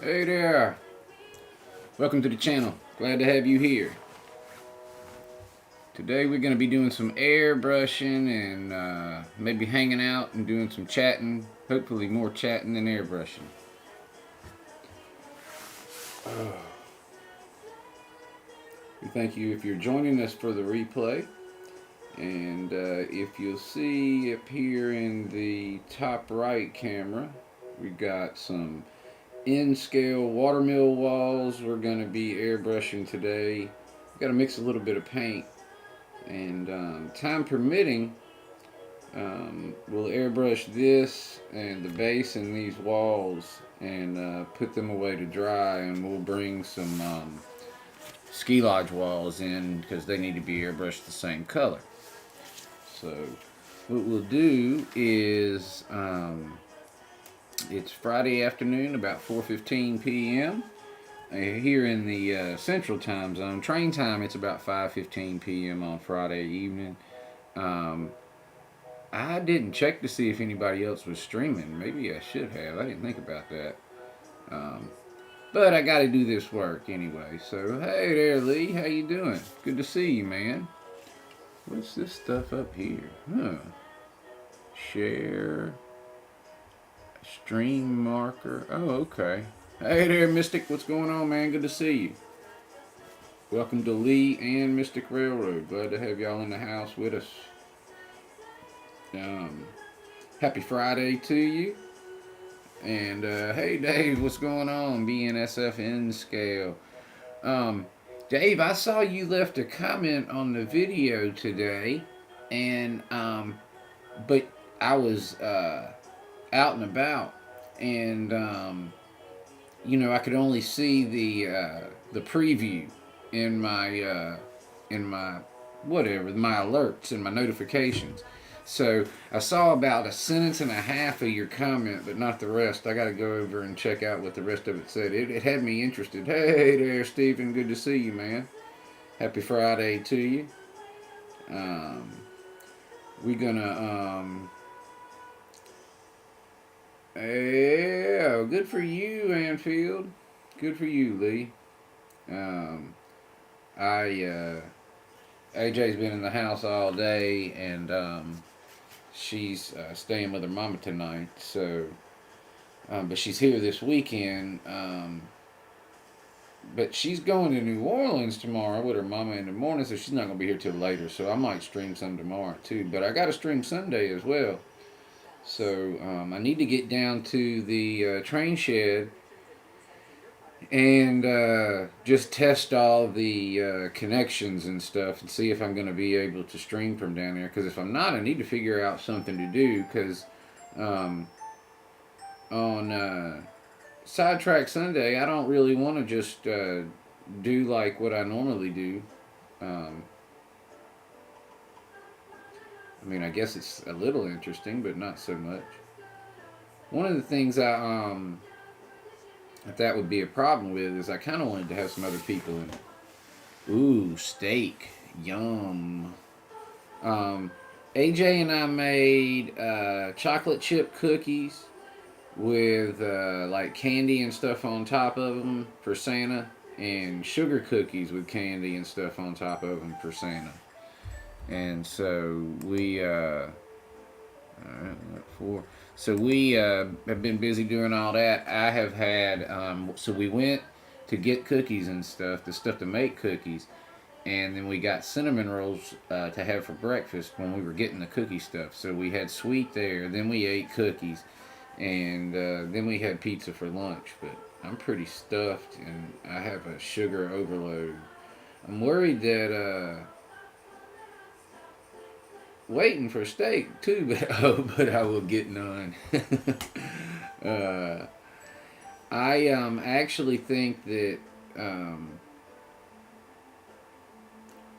Hey there! Welcome to the channel. Glad to have you here. Today we're going to be doing some airbrushing and maybe hanging out and doing some chatting. Hopefully more chatting than airbrushing. We thank you if you're joining us for the replay. And if you'll see up here in the top right camera, we got some in-scale watermill walls we're going to be airbrushing today. Got to mix a little bit of paint, and time permitting, we'll airbrush this and the base and these walls and put them away to dry, and we'll bring some ski lodge walls in because they need to be airbrushed the same color. So what we'll do is it's Friday afternoon, about 4:15 p.m. Here in the Central Time Zone. Train time, it's about 5:15 p.m. on Friday evening. I didn't check to see if anybody else was streaming. Maybe I should have. I didn't think about that. But I got to do this work anyway. So hey there, Lee. How you doing? Good to see you, man. What's this stuff up here? Share. Stream marker. Oh, okay. Hey there, Mystic. What's going on, man? Good to see you. Welcome to Lee and Mystic Railroad. Glad to have y'all in the house with us. Happy Friday to you. And hey, Dave, what's going on? BNSF in scale. Dave, I saw you left a comment on the video today, and but I was out and about, and I could only see the preview in my whatever, my alerts and my notifications. So I saw about a sentence and a half of your comment, but not the rest. I got to go over and check out what the rest of it said. It had me interested. Hey there, Stephen. Good to see you, man. Happy Friday to you. We're gonna yeah, good for you, Anfield. Good for you, Lee. AJ's been in the house all day, and she's staying with her mama tonight. So, but she's here this weekend. But she's going to New Orleans tomorrow with her mama in the morning, so she's not gonna be here till later. So I might stream some tomorrow too. But I got to stream Sunday as well. So I need to get down to the train shed and just test all the connections and stuff and see if I'm going to be able to stream from down there. Because if I'm not, I need to figure out something to do. Because on Sidetrack Sunday, I don't really want to just do like what I normally do. I mean, I guess it's a little interesting, but not so much. One of the things that would be a problem with is I kind of wanted to have some other people in it. Ooh, steak. Yum. AJ and I made chocolate chip cookies with like candy and stuff on top of them for Santa, and sugar cookies with candy and stuff on top of them for Santa. And so we have been busy doing all that. I have had so we went to get cookies and stuff, the stuff to make cookies, and then we got cinnamon rolls to have for breakfast when we were getting the cookie stuff. So we had sweet there, then we ate cookies, and then we had pizza for lunch. But I'm pretty stuffed, and I have a sugar overload. I'm worried that waiting for steak too, but I will get none. I actually think that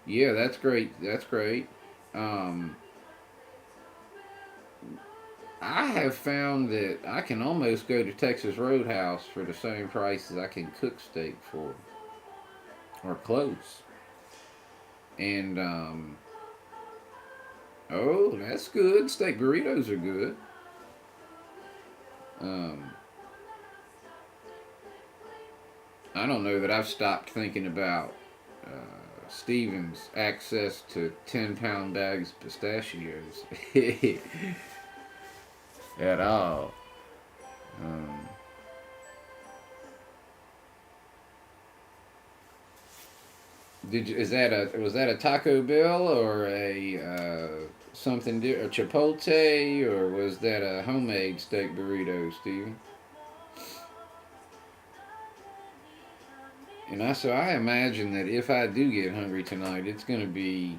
yeah, that's great. That's great. I have found that I can almost go to Texas Roadhouse for the same price as I can cook steak for, or close. And oh, that's good. Steak burritos are good. I don't know that I've stopped thinking about Steven's access to 10-pound bags of pistachios at all. Um, was that a Taco Bell or a a Chipotle, or was that a homemade steak burrito, Steven? So I imagine that if I do get hungry tonight, it's going to be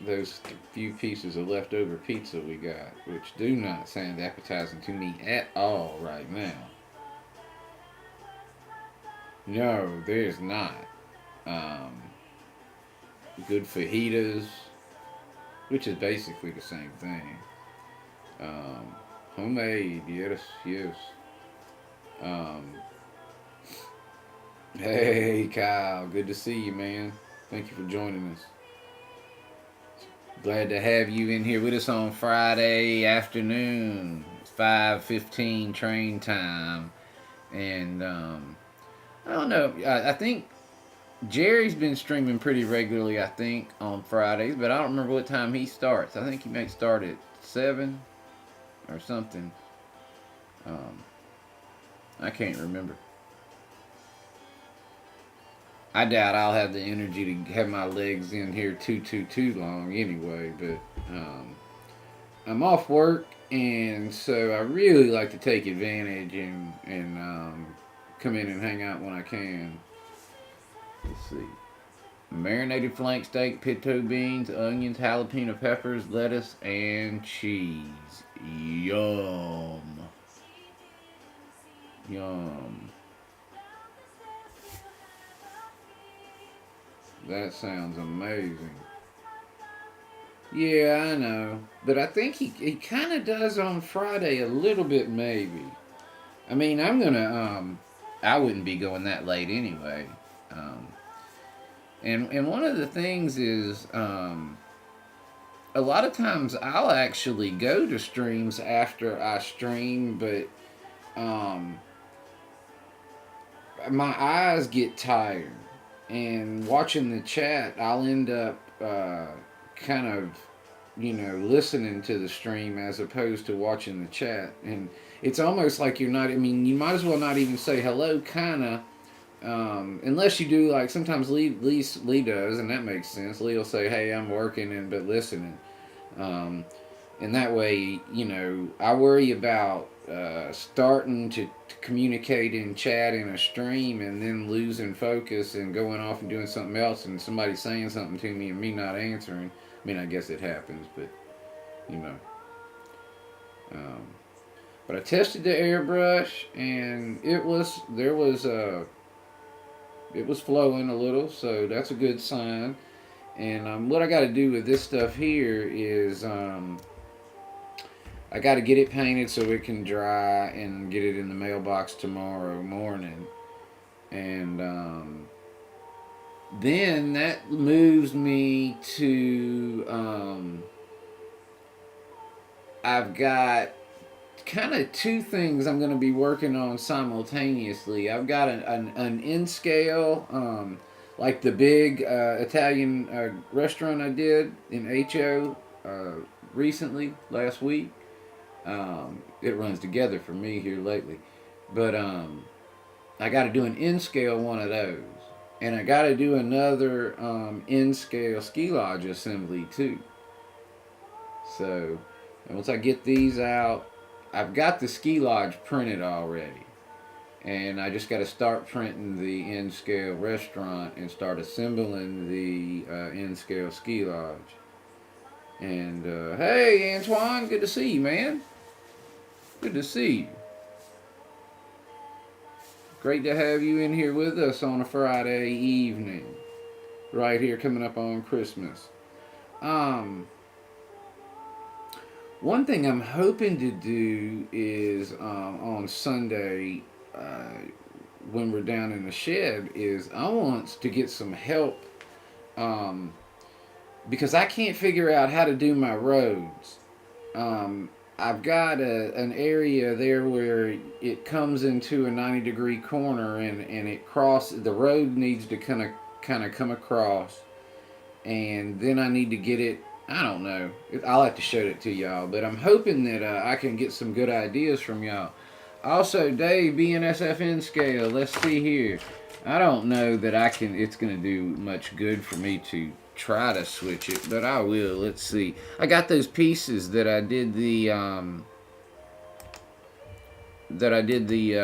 those few pieces of leftover pizza we got, which do not sound appetizing to me at all right now. No, there's not. Um, Good fajitas, which is basically the same thing. Um, Homemade, yes, yes. Um, hey, Kyle, good to see you, man. Thank you for joining us. Glad to have you in here with us on Friday afternoon. It's 5:15 train time, and I don't know. I think Jerry's been streaming pretty regularly. I think on Fridays, but I don't remember what time he starts. I think he might start at 7 or something. Um, I can't remember. I doubt I'll have the energy to have my legs in here too long anyway. But I'm off work, and so I really like to take advantage and come in and hang out when I can. Let's see. Marinated flank steak, pinto beans, onions, jalapeno peppers, lettuce, and cheese. Yum. Yum. That sounds amazing. Yeah, I know. But I think he kind of does on Friday a little bit, maybe. I mean, I wouldn't be going that late anyway. Um, and one of the things is, a lot of times I'll actually go to streams after I stream, but um, my eyes get tired. And watching the chat, I'll end up kind of, listening to the stream as opposed to watching the chat. And it's almost like you're not, I mean, you might as well not even say hello, kind of. Unless you do, like sometimes Lee does, and that makes sense. Lee will say, "Hey, I'm working and but listening," um, and that way, I worry about starting to communicate in chat in a stream and then losing focus and going off and doing something else, and somebody saying something to me and me not answering. I mean, I guess it happens, but you know. Um, but I tested the airbrush, and it was flowing a little, so that's a good sign. And what I got to do with this stuff here is I got to get it painted so it can dry and get it in the mailbox tomorrow morning. And then that moves me to I've got kind of two things I'm going to be working on simultaneously. I've got an in scale, like the big Italian restaurant I did in HO recently, last week. It runs together for me here lately. But I got to do an in scale one of those. And I got to do another in scale ski lodge assembly too. So once I get these out, I've got the ski lodge printed already. And I just got to start printing the in scale restaurant and start assembling the in scale ski lodge. And hey, Antoine, good to see you, man. Good to see you. Great to have you in here with us on a Friday evening. Right here coming up on Christmas. One thing I'm hoping to do is on Sunday, when we're down in the shed, is I want to get some help because I can't figure out how to do my roads. I've got an area there where it comes into a 90-degree corner, and it crosses the road needs to kind of come across, and then I need to get it. I don't know. I'll have to show it to y'all, but I'm hoping that I can get some good ideas from y'all. Also, Dave, BNSFN scale. Let's see here. I don't know that I can. It's going to do much good for me to try to switch it, but I will. Let's see. I got those pieces that I did the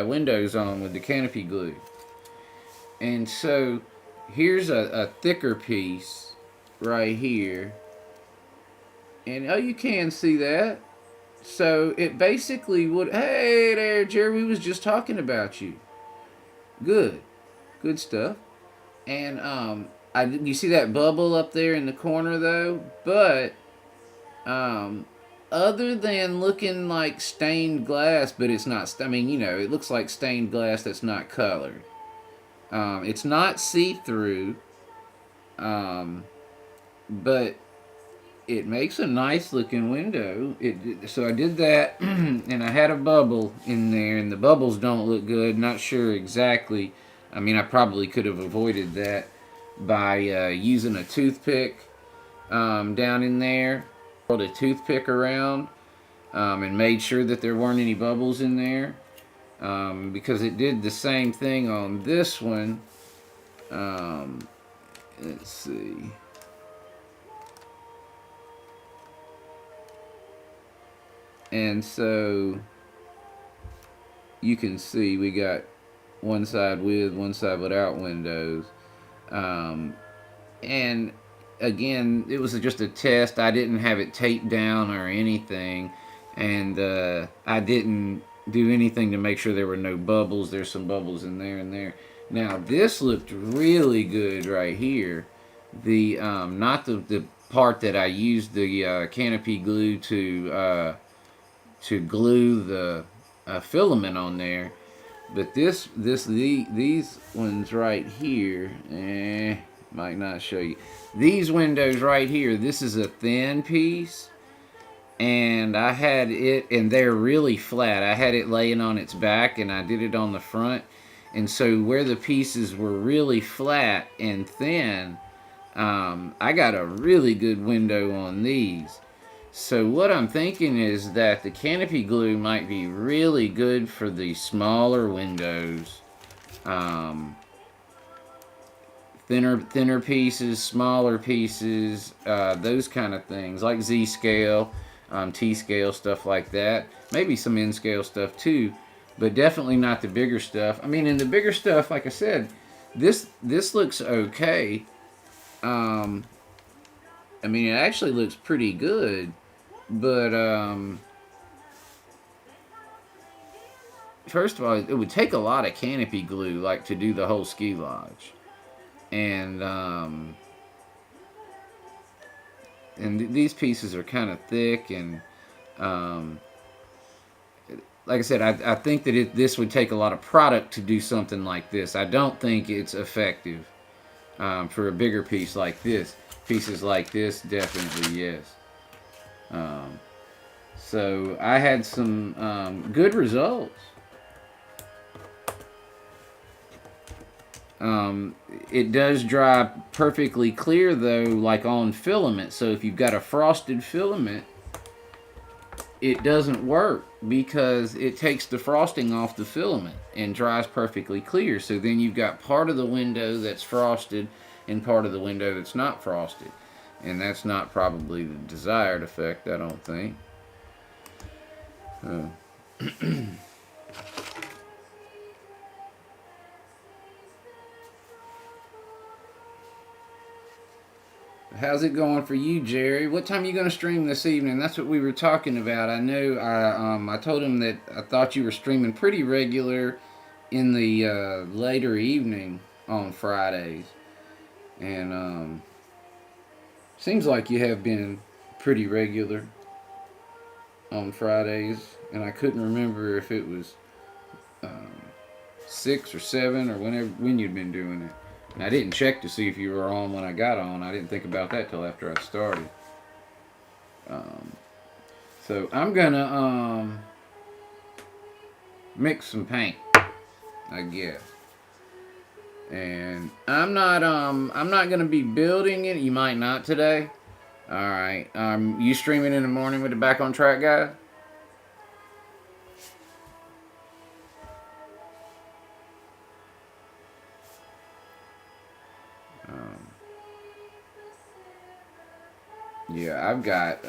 windows on with the canopy glue, and so here's a thicker piece right here, and oh, you can see that. So it basically would. Hey there, Jerry. We was just talking about you. Good stuff. And you see that bubble up there in the corner though, but other than looking like stained glass, but it's not. I mean, it looks like stained glass that's not colored. It's not see-through, but it makes a nice looking window. So I did that, and I had a bubble in there, and the bubbles don't look good. Not sure exactly. I mean, I probably could have avoided that by using a toothpick down in there. Rolled a toothpick around and made sure that there weren't any bubbles in there, because it did the same thing on this one. Let's see. And so you can see we got one side with, one side without windows. And again, it was just a test. I didn't have it taped down or anything. And I didn't do anything to make sure there were no bubbles. There's some bubbles in there and there. Now, this looked really good right here. The not the part that I used the canopy glue to glue the filament on there, but these ones right here, might not show you. These windows right here, this is a thin piece, and I had it, and they're really flat. I had it laying on its back, and I did it on the front, and so where the pieces were really flat and thin, I got a really good window on these. So what I'm thinking is that the canopy glue might be really good for the smaller windows. Thinner pieces, smaller pieces, those kind of things, like Z-scale, T-scale, stuff like that. Maybe some N-scale stuff too, but definitely not the bigger stuff. I mean, in the bigger stuff, like I said, this looks okay. I mean, it actually looks pretty good. But first of all, it would take a lot of canopy glue, like, to do the whole ski lodge, and these pieces are kind of thick, and like I said, I think that this would take a lot of product to do something like this. I don't think it's effective for a bigger piece like this. Pieces like this, definitely yes. So I had some good results. It does dry perfectly clear though, like on filament. So if you've got a frosted filament, it doesn't work because it takes the frosting off the filament and dries perfectly clear. So then you've got part of the window that's frosted and part of the window that's not frosted. And that's not probably the desired effect, I don't think. How's it going for you, Jerry? What time are you going to stream this evening? That's what we were talking about. I know I told him that I thought you were streaming pretty regular in the later evening on Fridays. And seems like you have been pretty regular on Fridays. And I couldn't remember if it was 6 or 7 or when you'd been doing it. And I didn't check to see if you were on when I got on. I didn't think about that till after I started. So I'm gonna mix some paint, I guess. And I'm not gonna be building it. You might not today. All right. You streaming in the morning with the Back on Track guy? Um, yeah, I've got.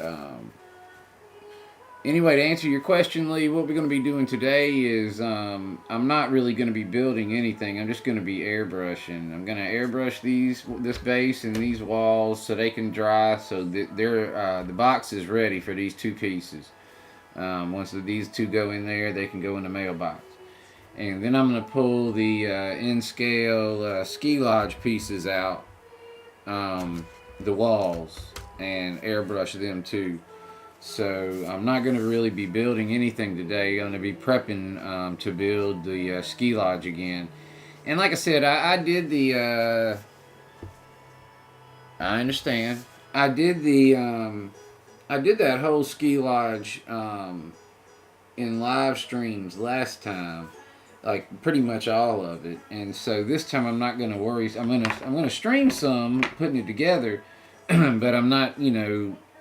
Anyway, to answer your question, Lee, what we're going to be doing today is I'm not really going to be building anything. I'm just going to be airbrushing. I'm going to airbrush this base and these walls so they can dry. So that the box is ready for these two pieces. Once these two go in there, they can go in the mailbox. And then I'm going to pull the in-scale ski lodge pieces out, the walls, and airbrush them too. So I'm not going to really be building anything today. I'm going to be prepping to build the ski lodge again. And like I said, I did the... I understand. I did that whole ski lodge in live streams last time, like pretty much all of it. And so this time I'm not going to worry. I'm gonna stream some putting it together, but I'm not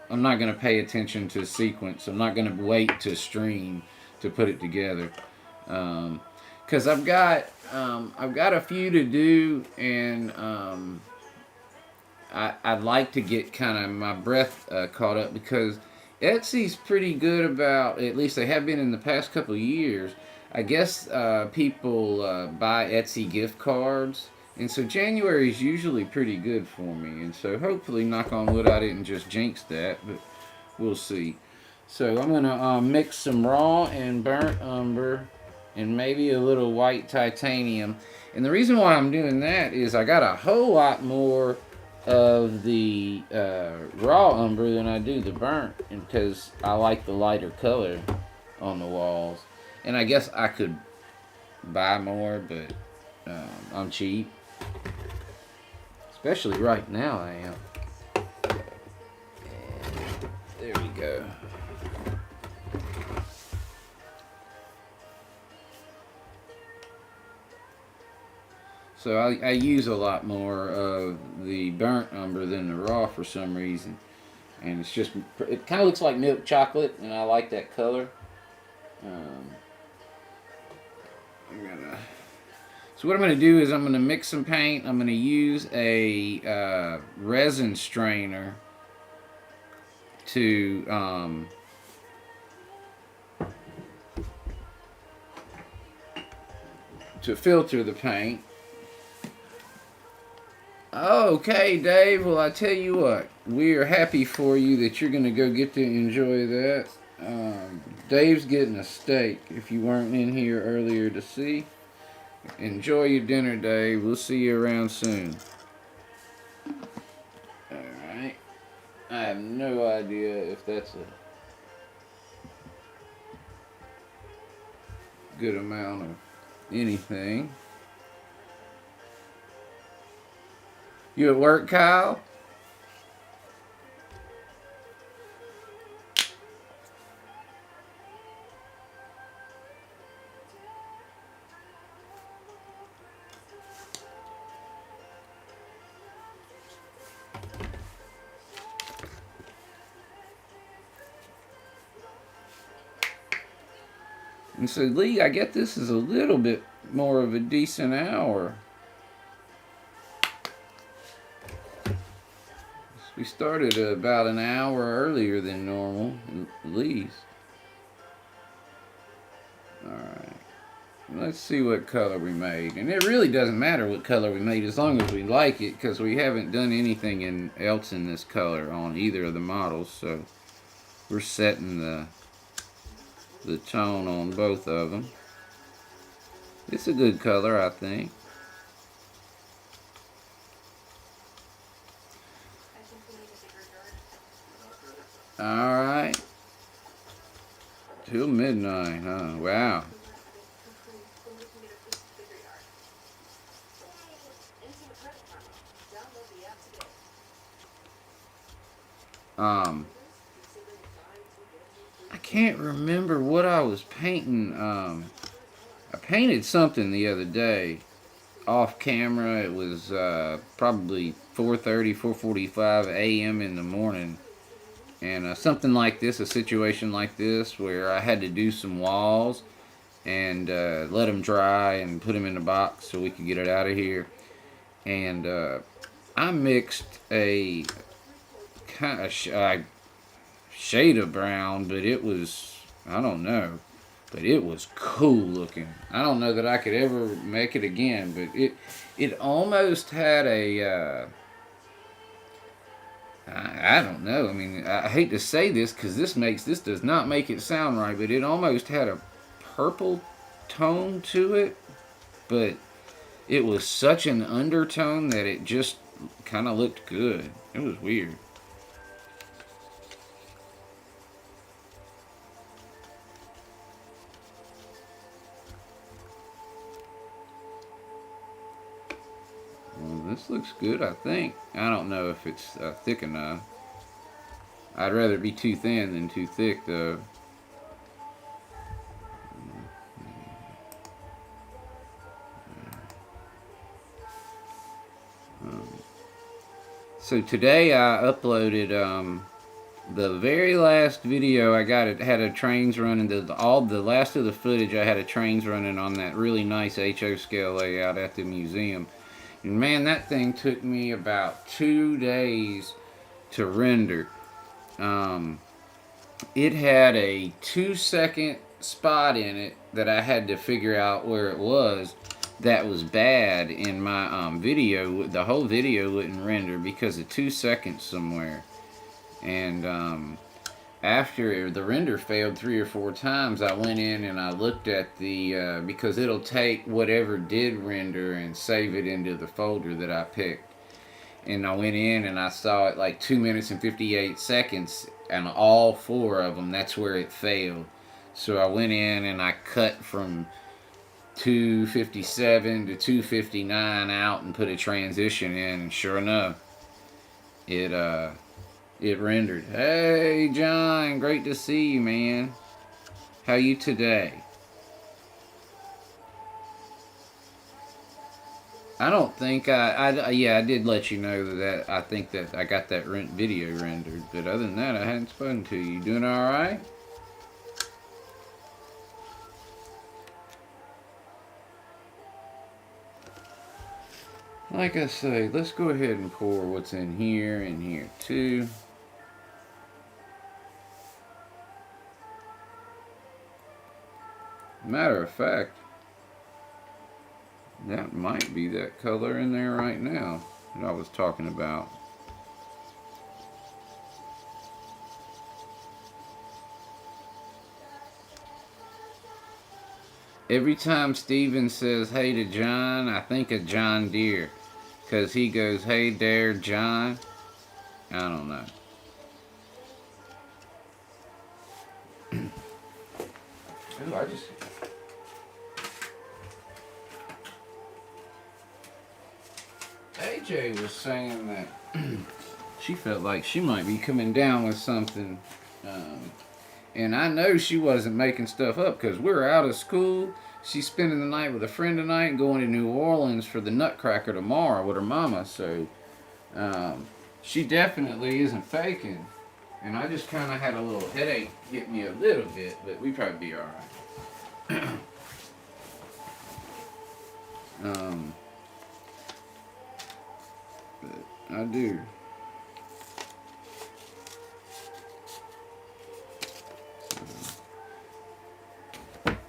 I'm not going to pay attention to sequence. I'm not going to wait to stream to put it together, because I've got a few to do, and I'd like to get kind of my breath caught up, because Etsy's pretty good about, at least they have been in the past couple of years. I guess people buy Etsy gift cards, and so January is usually pretty good for me. And so hopefully, knock on wood, I didn't just jinx that, but we'll see. So I'm gonna mix some raw and burnt umber, and maybe a little white titanium. And the reason why I'm doing that is I got a whole lot more of the raw umber than I do the burnt, because I like the lighter color on the walls. And I guess I could buy more, but I'm cheap. Especially right now I am. And there we go. So I use a lot more of the burnt umber than the raw for some reason. And it kind of looks like milk chocolate, and I like that color. So what I'm going to do is I'm going to mix some paint. I'm going to use a resin strainer to filter the paint. Okay, Dave. Well, I tell you what, we are happy for you that you're going to go get to enjoy that. Dave's getting a steak, if you weren't in here earlier to see. Enjoy your dinner, Dave. We'll see you around soon. Alright. I have no idea if that's a good amount of anything. You at work, Kyle? And so, Lee, I get this is a little bit more of a decent hour. We started about an hour earlier than normal, at least. Alright. Let's see what color we made. And it really doesn't matter what color we made as long as we like it, because we haven't done anything else in this color on either of the models. So we're setting the tone on both of them. It's a good color, I think. Alright. Till midnight, huh? Wow. can't remember what I was painting. I painted something the other day off camera. It was probably 4:30, 4:45 a.m. in the morning. And something like this, a situation like this, where I had to do some walls and let them dry and put them in the box so we could get it out of here. And I mixed a kind of shade of brown, but it was, I don't know, but it was cool looking. I don't know that I could ever make it again, but it almost had a I don't know. I mean, I hate to say this because this does not make it sound right, but it almost had a purple tone to it, but it was such an undertone that it just kind of looked good. It was weird. Well, this looks good, I think. I don't know if it's thick enough. I'd rather it be too thin than too thick, though. So today I uploaded the very last video I got. It had a trains running. All the last of the footage I had a trains running on that really nice HO scale layout at the museum. And man, that thing took me about 2 days to render. It had a 2-second spot in it that I had to figure out where it was. That was bad in my video. The whole video wouldn't render because of 2 seconds somewhere. And after the render failed 3 or 4 times, I went in and I looked at the because it'll take whatever did render and save it into the folder that I picked. And I went in and I saw it like 2 minutes and 58 seconds, and all 4 of them, that's where it failed. So I went in and I cut from 257 to 259 out and put a transition in, and sure enough, it rendered. Hey John, great to see you, man. How you today? I don't think yeah, I did let you know that I think that I got that video rendered, but other than that, I hadn't spoken to you. Doing all right? Like I say, let's go ahead and pour what's in here too. Matter of fact, that might be that color in there right now that I was talking about. Every time Steven says hey to John, I think of John Deere. Because he goes, hey there, John. I don't know. Ooh, I just... AJ was saying that she felt like she might be coming down with something. And I know she wasn't making stuff up because we're out of school. She's spending the night with a friend tonight and going to New Orleans for the Nutcracker tomorrow with her mama. So she definitely isn't faking. And I just kind of had a little headache hit me a little bit, but we probably be all right. But I do.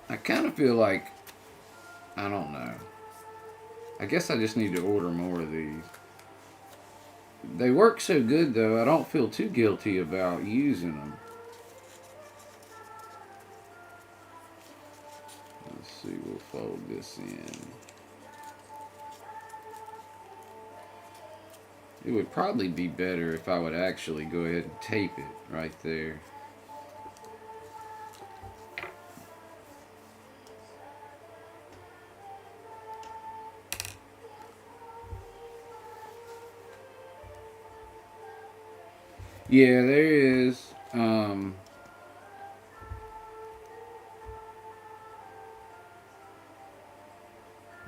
I kind of feel like, I don't know. I guess I just need to order more of these. They work so good though, I don't feel too guilty about using them. Let's see, we'll fold this in. It would probably be better if I would actually go ahead and tape it right there. Yeah, there is.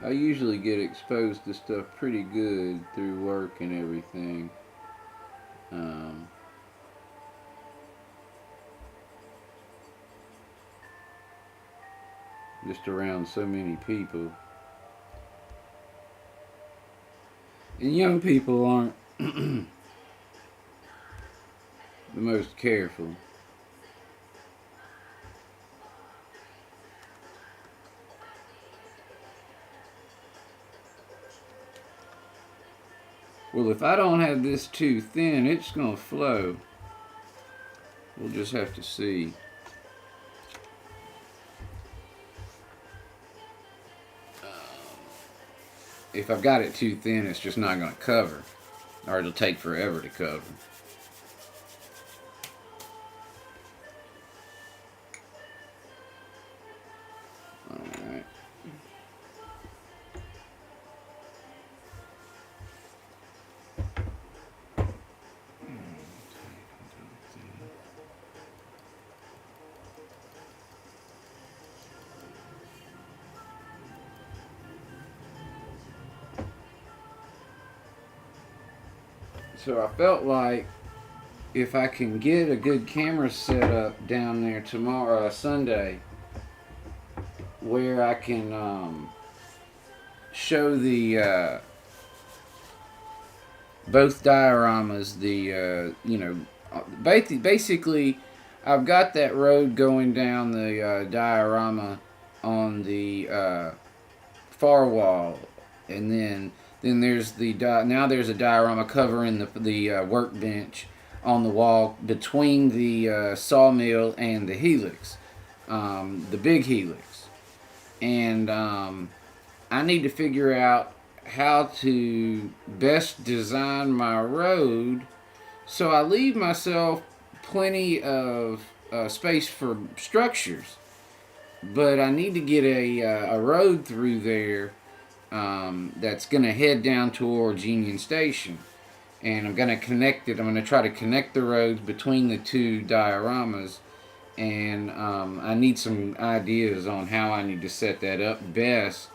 I usually get exposed to stuff pretty good through work and everything. Just around so many people. And young people aren't the most careful. Well, if I don't have this too thin, it's going to flow. We'll just have to see. If I've got it too thin, it's just not going to cover. Or it'll take forever to cover. Alright. So I felt like if I can get a good camera set up down there tomorrow, Sunday, where I can show the both dioramas, basically I've got that road going down the diorama on the far wall, and then there's now there's a diorama covering the workbench on the wall between the sawmill and the helix, the big helix, and I need to figure out how to best design my road so I leave myself plenty of space for structures, but I need to get a road through there that's going to head down towards Union Station. And I'm going to connect it. I'm going to try to connect the roads between the two dioramas. And I need some ideas on how I need to set that up best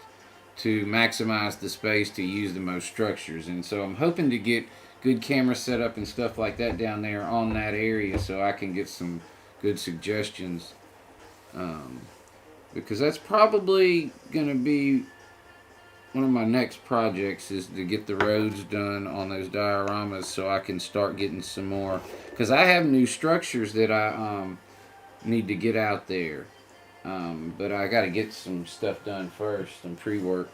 to maximize the space to use the most structures. And so I'm hoping to get good camera setup and stuff like that down there on that area so I can get some good suggestions. Because that's probably going to be one of my next projects, is to get the roads done on those dioramas so I can start getting some more. Because I have new structures that I need to get out there. But I got to get some stuff done first, some pre-work.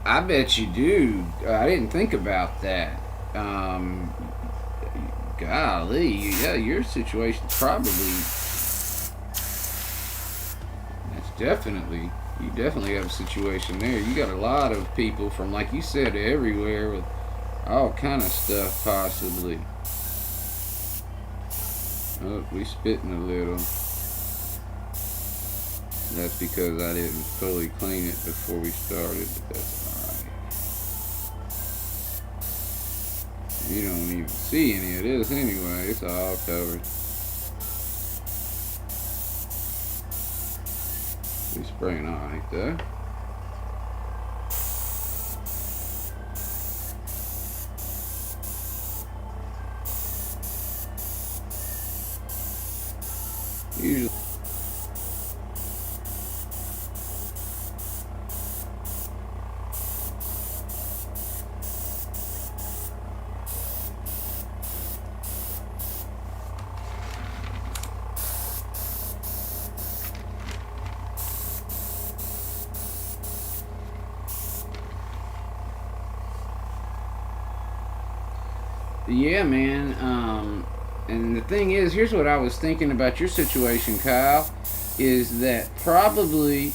I bet you do. I didn't think about that. Golly, yeah, your situation's probably, you definitely have a situation there. You got a lot of people from, like you said, everywhere with all kind of stuff possibly. Oh, we spitting a little. That's because I didn't fully clean it before we started, but that's alright. You don't even see any of this anyway. It's all covered. We spraying alright though. Usually. Yeah, man. And the thing is, here's what I was thinking about your situation, Kyle, is that probably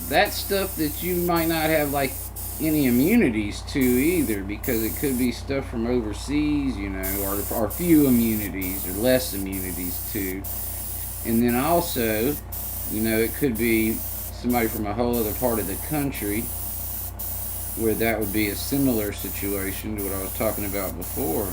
that stuff that you might not have like any immunities to either, because it could be stuff from overseas, you know, or few immunities or less immunities to. And then also, you know, it could be somebody from a whole other part of the country. where that would be a similar situation to what I was talking about before.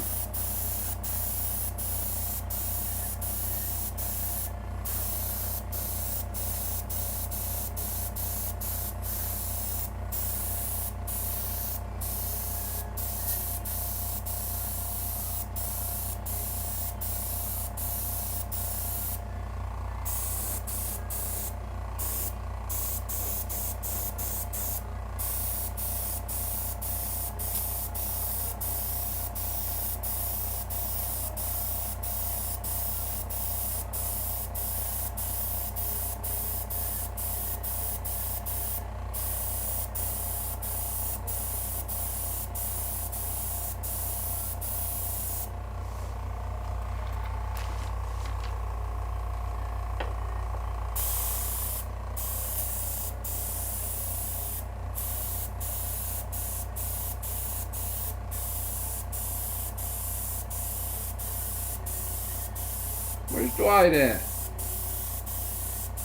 Where's Dwight at?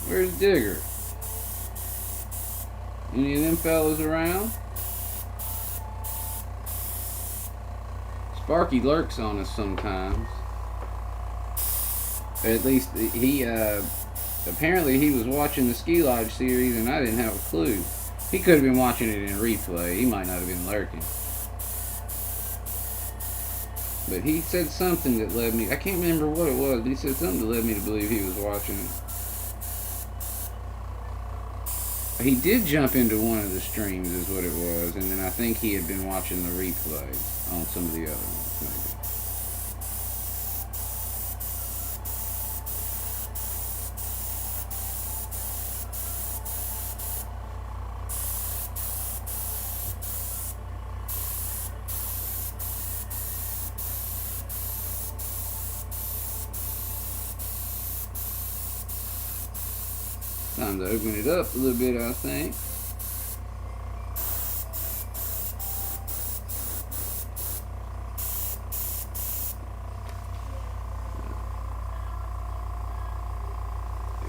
Where's Digger? Any of them fellas around? Sparky lurks on us sometimes. At least he, apparently he was watching the Ski Lodge series and I didn't have a clue. He could have been watching it in replay. He might not have been lurking. But he said something that led me, I can't remember what it was, but he said something that led me to believe he was watching it. He did jump into one of the streams is what it was, and then I think he had been watching the replay on some of the other ones, maybe. Time to open it up a little bit, I think.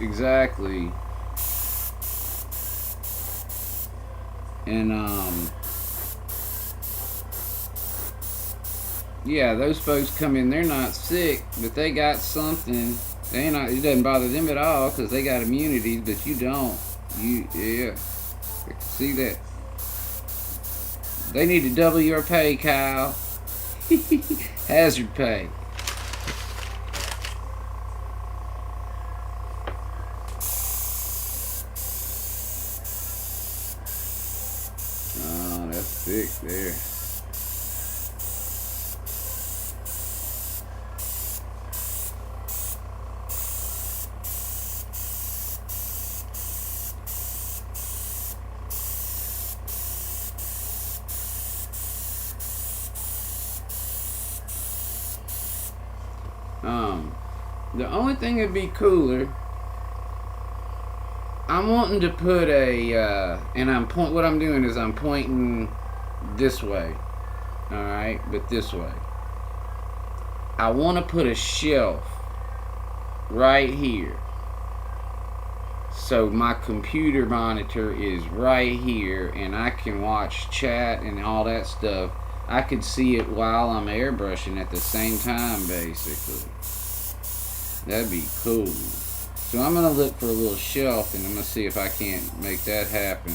Exactly. And yeah, those folks come in, they're not sick, but they got something. They ain't not, it doesn't bother them at all because they got immunities, but you don't. Yeah, I can see that. They need to double your pay, Kyle. Hazard pay. Oh, that's thick there. The only thing that'd be cooler, I'm wanting to put a, and what I'm doing is I'm pointing this way, alright, but this way. I want to put a shelf right here. So my computer monitor is right here and I can watch chat and all that stuff. I could see it while I'm airbrushing at the same time, basically. That'd be cool. So I'm going to look for a little shelf and I'm going to see if I can't make that happen.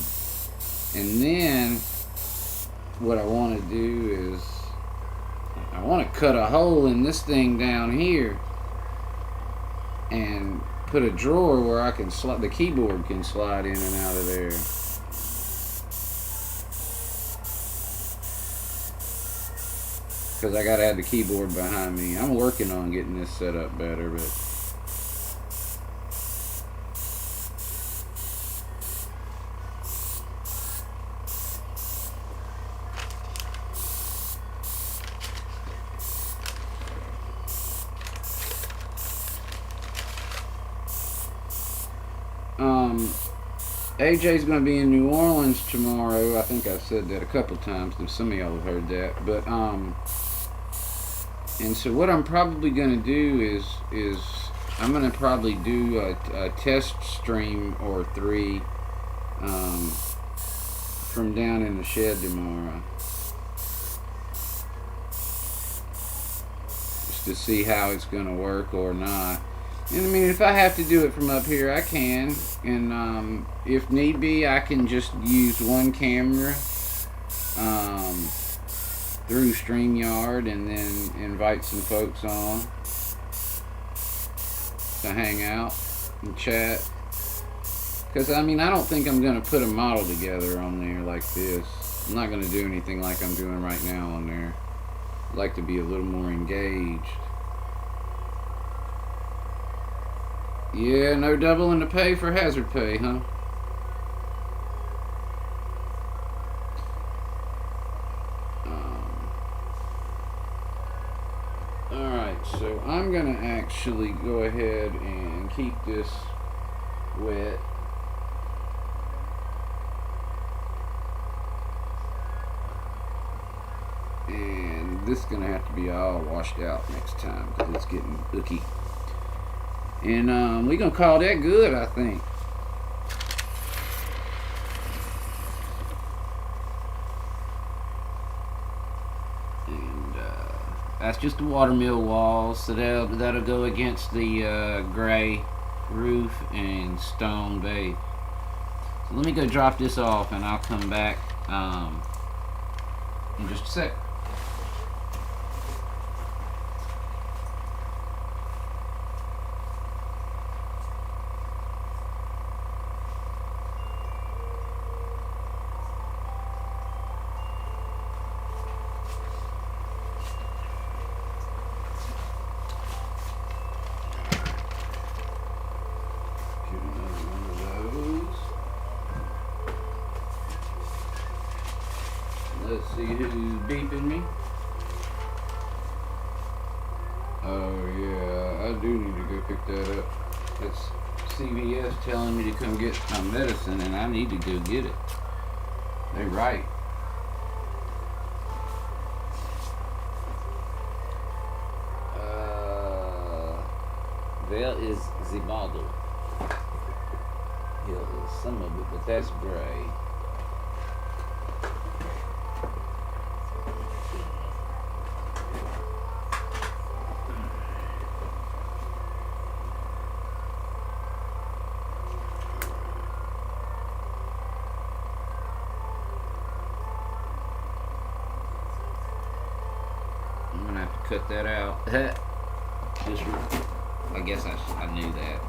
And then what I want to do is I want to cut a hole in this thing down here and put a drawer where I can slide, the keyboard can slide in and out of there. Because I gotta have the keyboard behind me. I'm working on getting this set up better, but AJ's going to be in New Orleans tomorrow. I think I've said that a couple times, and some of y'all have heard that. But and so what I'm probably going to do is I'm going to probably do a test stream or 3 from down in the shed tomorrow. Just to see how it's going to work or not. And I mean, if I have to do it from up here, I can. And if need be, I can just use one camera through StreamYard and then invite some folks on to hang out and chat. Because, I mean, I don't think I'm going to put a model together on there like this. I'm not going to do anything like I'm doing right now on there. I'd like to be a little more engaged. Yeah, no doubling the pay for hazard pay, huh? Alright, so I'm going to actually go ahead and keep this wet. And this is going to have to be all washed out next time because it's getting icky. And we're going to call that good, I think. And that's just the watermill walls. So that'll go against the gray roof and stone base. So let me go drop this off and I'll come back in just a sec. Let's see who's beeping me. Oh yeah, I do need to go pick that up. That's CVS telling me to come get my medicine and I need to go get it. They're right. There is the model. Here is some of it, but that's gray. I'm gonna have to cut that out. Just, I guess I knew that.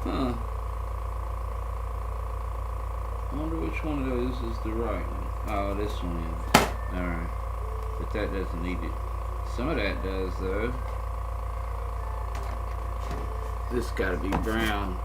Huh. I wonder which one of those is the right one. Oh, this one is. Alright. But that doesn't need it. Some of that does, though. This gotta be brown.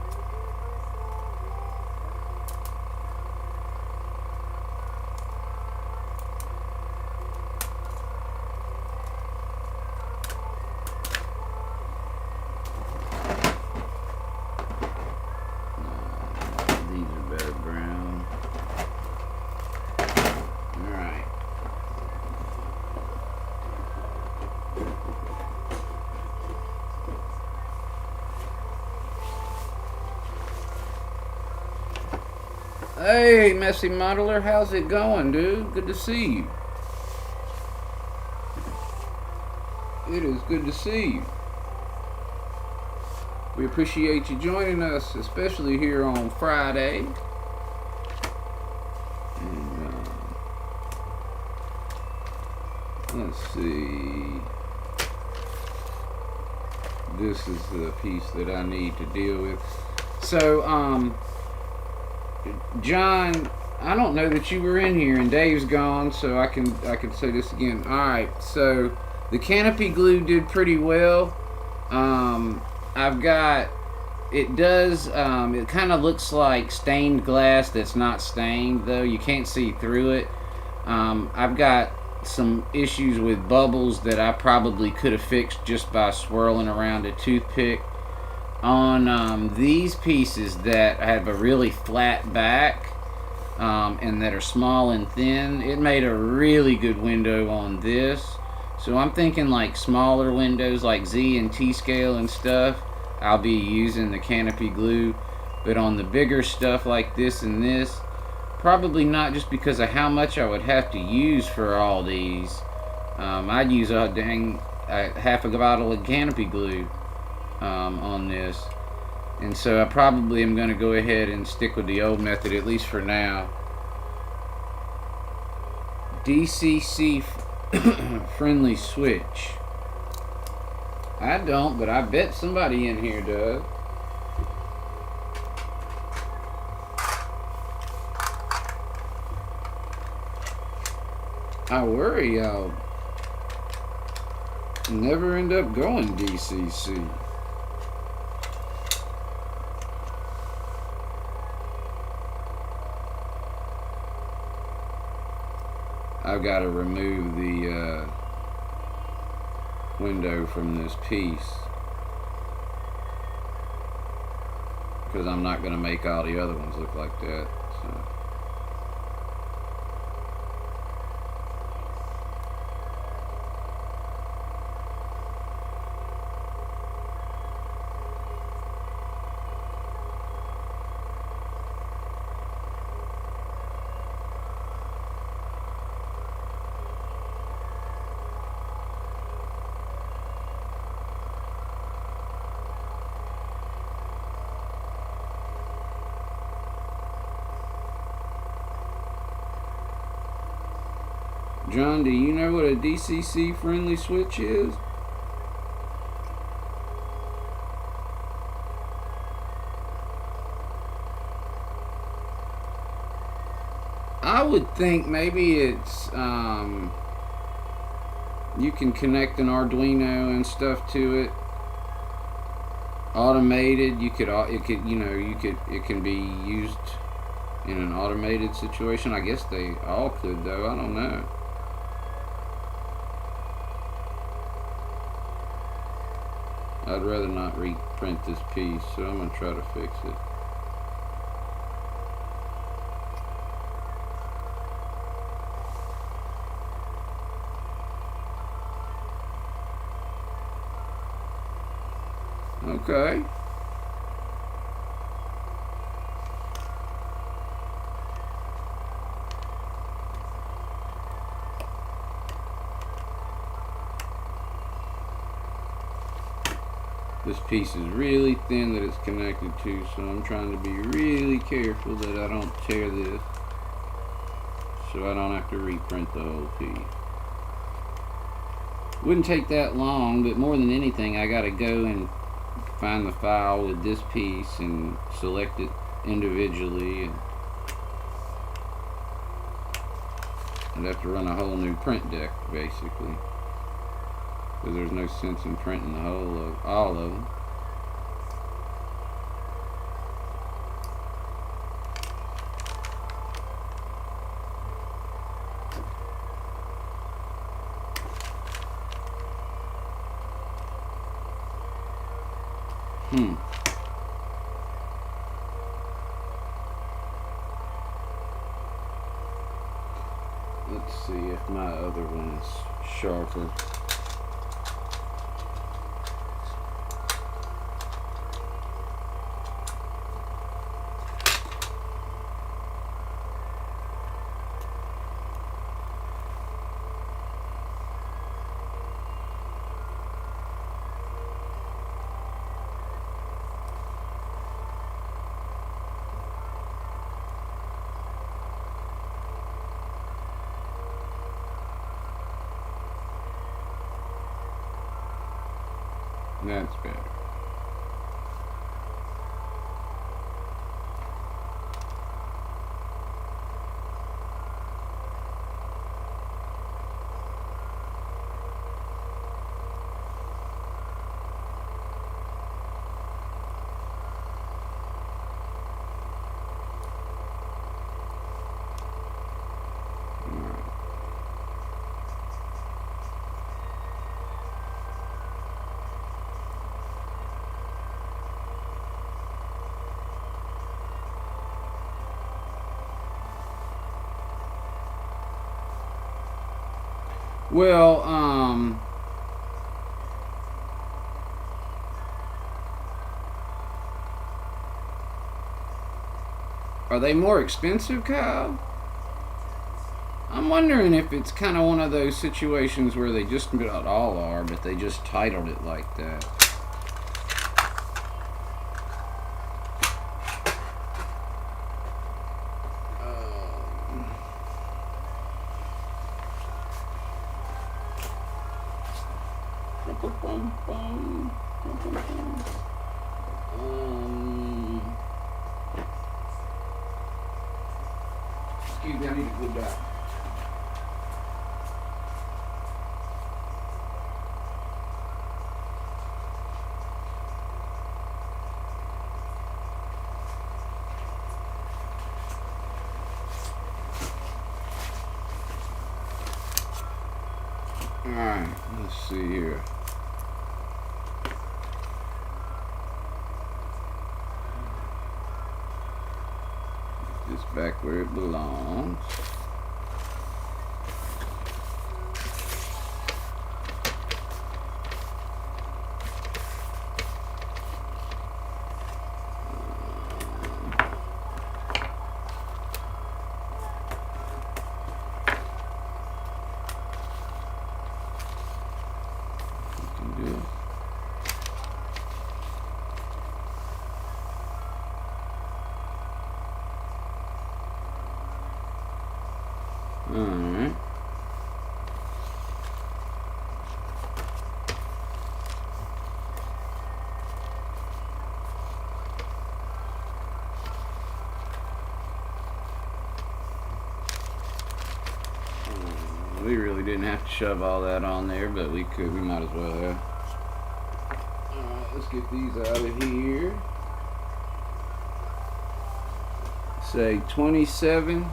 Hey, Messy Modeler, how's it going, dude? Good to see you. It is good to see you. We appreciate you joining us, especially here on Friday. And, let's see. This is the piece that I need to deal with. So, John, I don't know that you were in here, and Dave's gone, so I can say this again. All right, so the canopy glue did pretty well. I've got it does. It kind of looks like stained glass that's not stained, though you can't see through it. I've got some issues with bubbles that I probably could have fixed just by swirling around a toothpick. On these pieces that have a really flat back and that are small and thin, it made a really good window on this. So I'm thinking like smaller windows like Z and T scale and stuff, I'll be using the canopy glue. But on the bigger stuff like this and this, probably not, just because of how much I would have to use for all these. I'd use a dang half a bottle of canopy glue on this. And so I probably am going to go ahead and stick with the old method, at least for now. DCC friendly switch. I don't, but I bet somebody in here does. I worry I'll never end up going DCC. I've got to remove the window from this piece, because I'm not going to make all the other ones look like that. So. John, do you know what a DCC friendly switch is? I would think maybe it's you can connect an Arduino and stuff to it. Automated, it can be used in an automated situation. I guess they all could, though. I don't know. I'd rather not reprint this piece, so I'm going to try to fix it. Okay. This piece is really thin that it's connected to, so I'm trying to be really careful that I don't tear this, so I don't have to reprint the whole piece. Wouldn't take that long, but more than anything, I gotta go and find the file with this piece and select it individually, and I'd have to run a whole new print deck, basically. Because there's no sense in printing the whole of all of them. Let's see if my other one is sharper. That's better. Well, are they more expensive, Kyle? I'm wondering if it's kind of one of those situations where they just not all are, but they just titled it like that. Excuse me, I need to go back. Alright, let's see here. Put this back where it belongs. Alright. We really didn't have to shove all that on there, but we could. We might as well have. Alright, let's get these out of here. Say 27.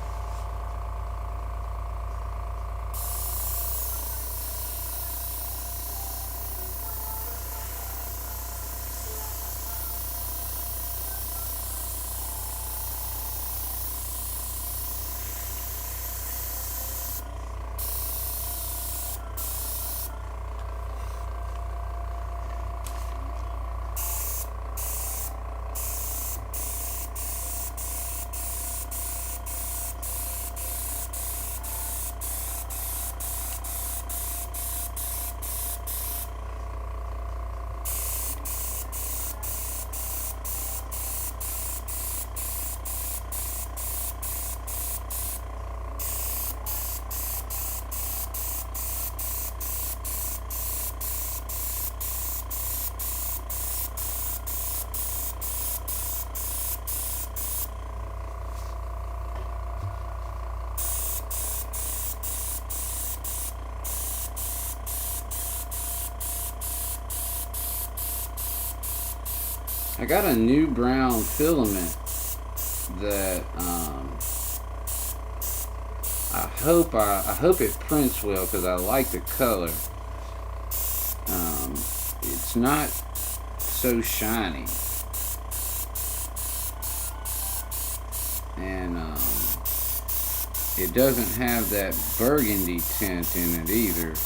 I got a new brown filament that I hope it prints well because I like the color. It's not so shiny, and it doesn't have that burgundy tint in it either.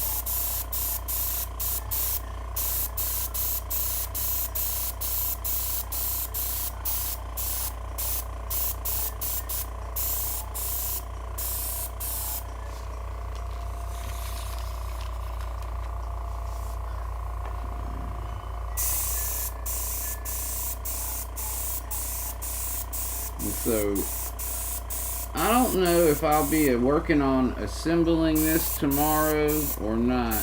So I don't know if I'll be working on assembling this tomorrow or not.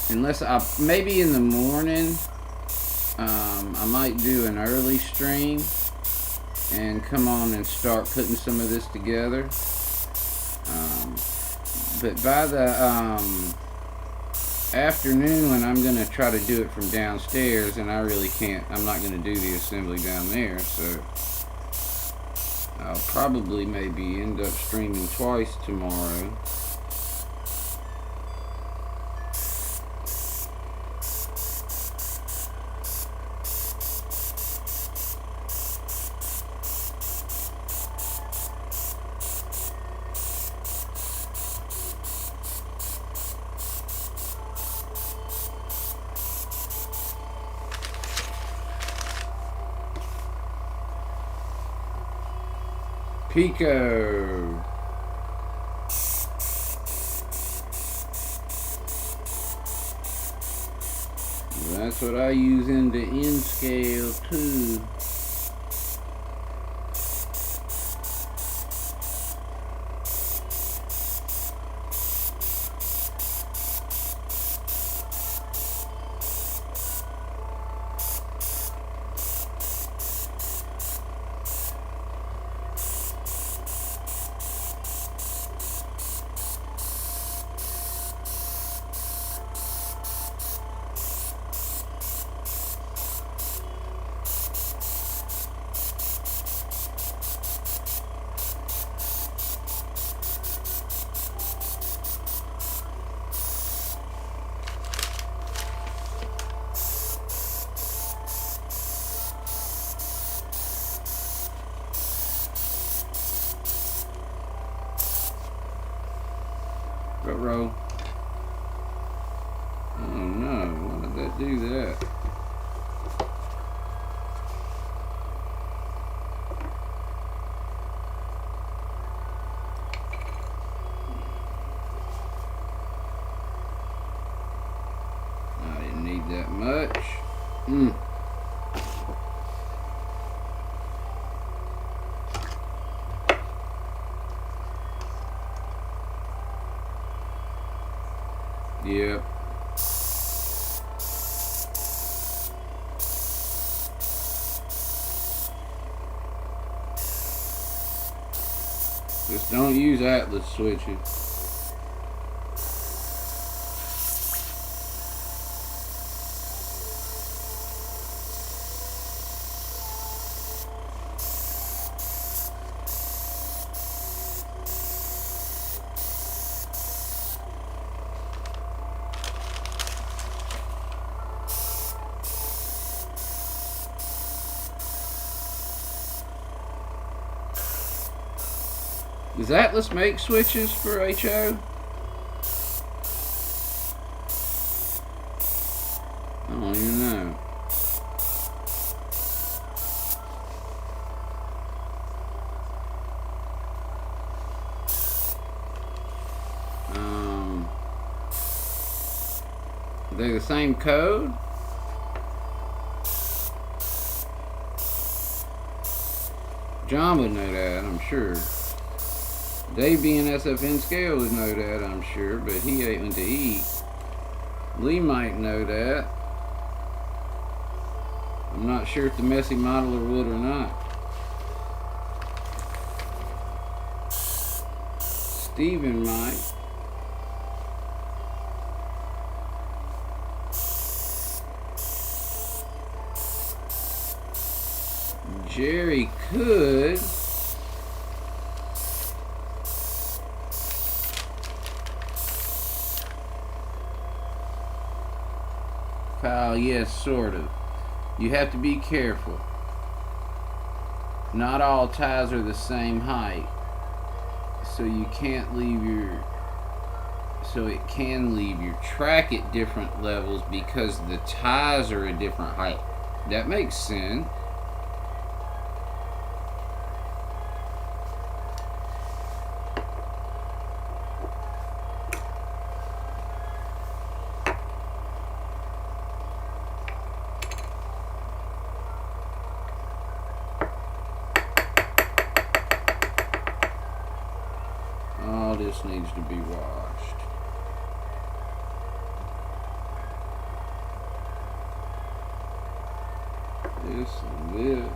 Unless maybe in the morning, I might do an early stream and come on and start putting some of this together. But by the afternoon, when I'm going to try to do it from downstairs, and I really can't, I'm not going to do the assembly down there, so I'll probably maybe end up streaming twice tomorrow. Pico. That's what I use in the N scale too. Roll. Oh no, why did that do that? I didn't need that much. Yep. Just don't use Atlas switches. Does Atlas make switches for HO? I don't even know. Are they the same code? John would know that, I'm sure. Dave being SFN scale would know that, I'm sure, but he went to eat. Lee might know that. I'm not sure if the messy modeler would or not. Steven might. Jerry could. Kyle, yes, sort of. You have to be careful. Not all ties are the same height. So you can't leave your... So it can leave your track at different levels because the ties are a different height. That makes sense. All this needs to be washed. This and this.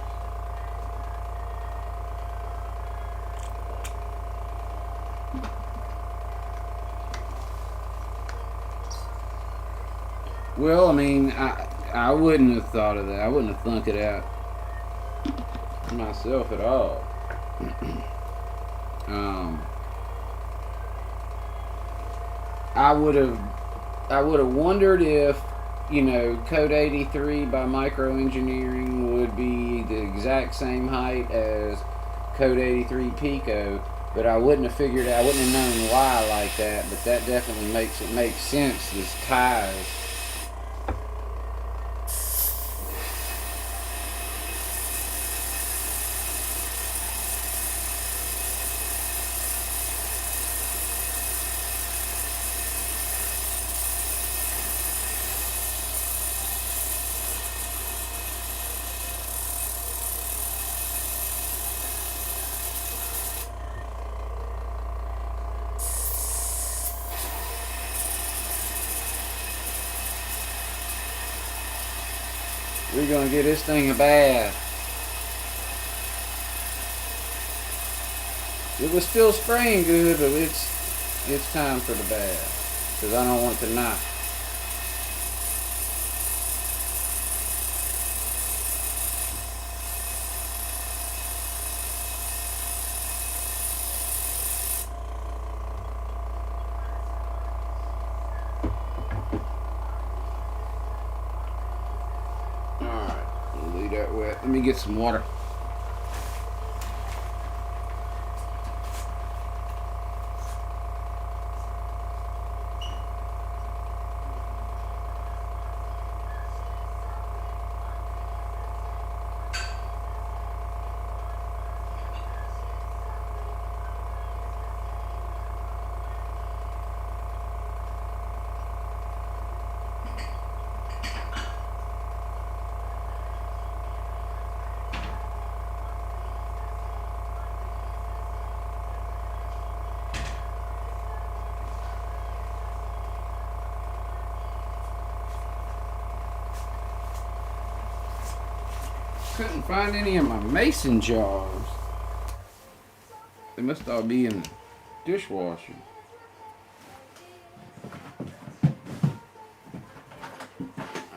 Well, I mean, I wouldn't have thought of that. I wouldn't have thunk it out myself at all. I would have wondered if, you know, Code 83 by Micro Engineering would be the exact same height as Code 83 Pico, but I wouldn't have figured out, I wouldn't have known why like that, but that definitely makes it make sense, these ties. We're gonna get this thing a bath. It was still spraying good, but it's time for the bath because I don't want it to knock. Alright, we'll leave that wet. Let me get some water. Couldn't find any of my mason jars. They must all be in the dishwasher.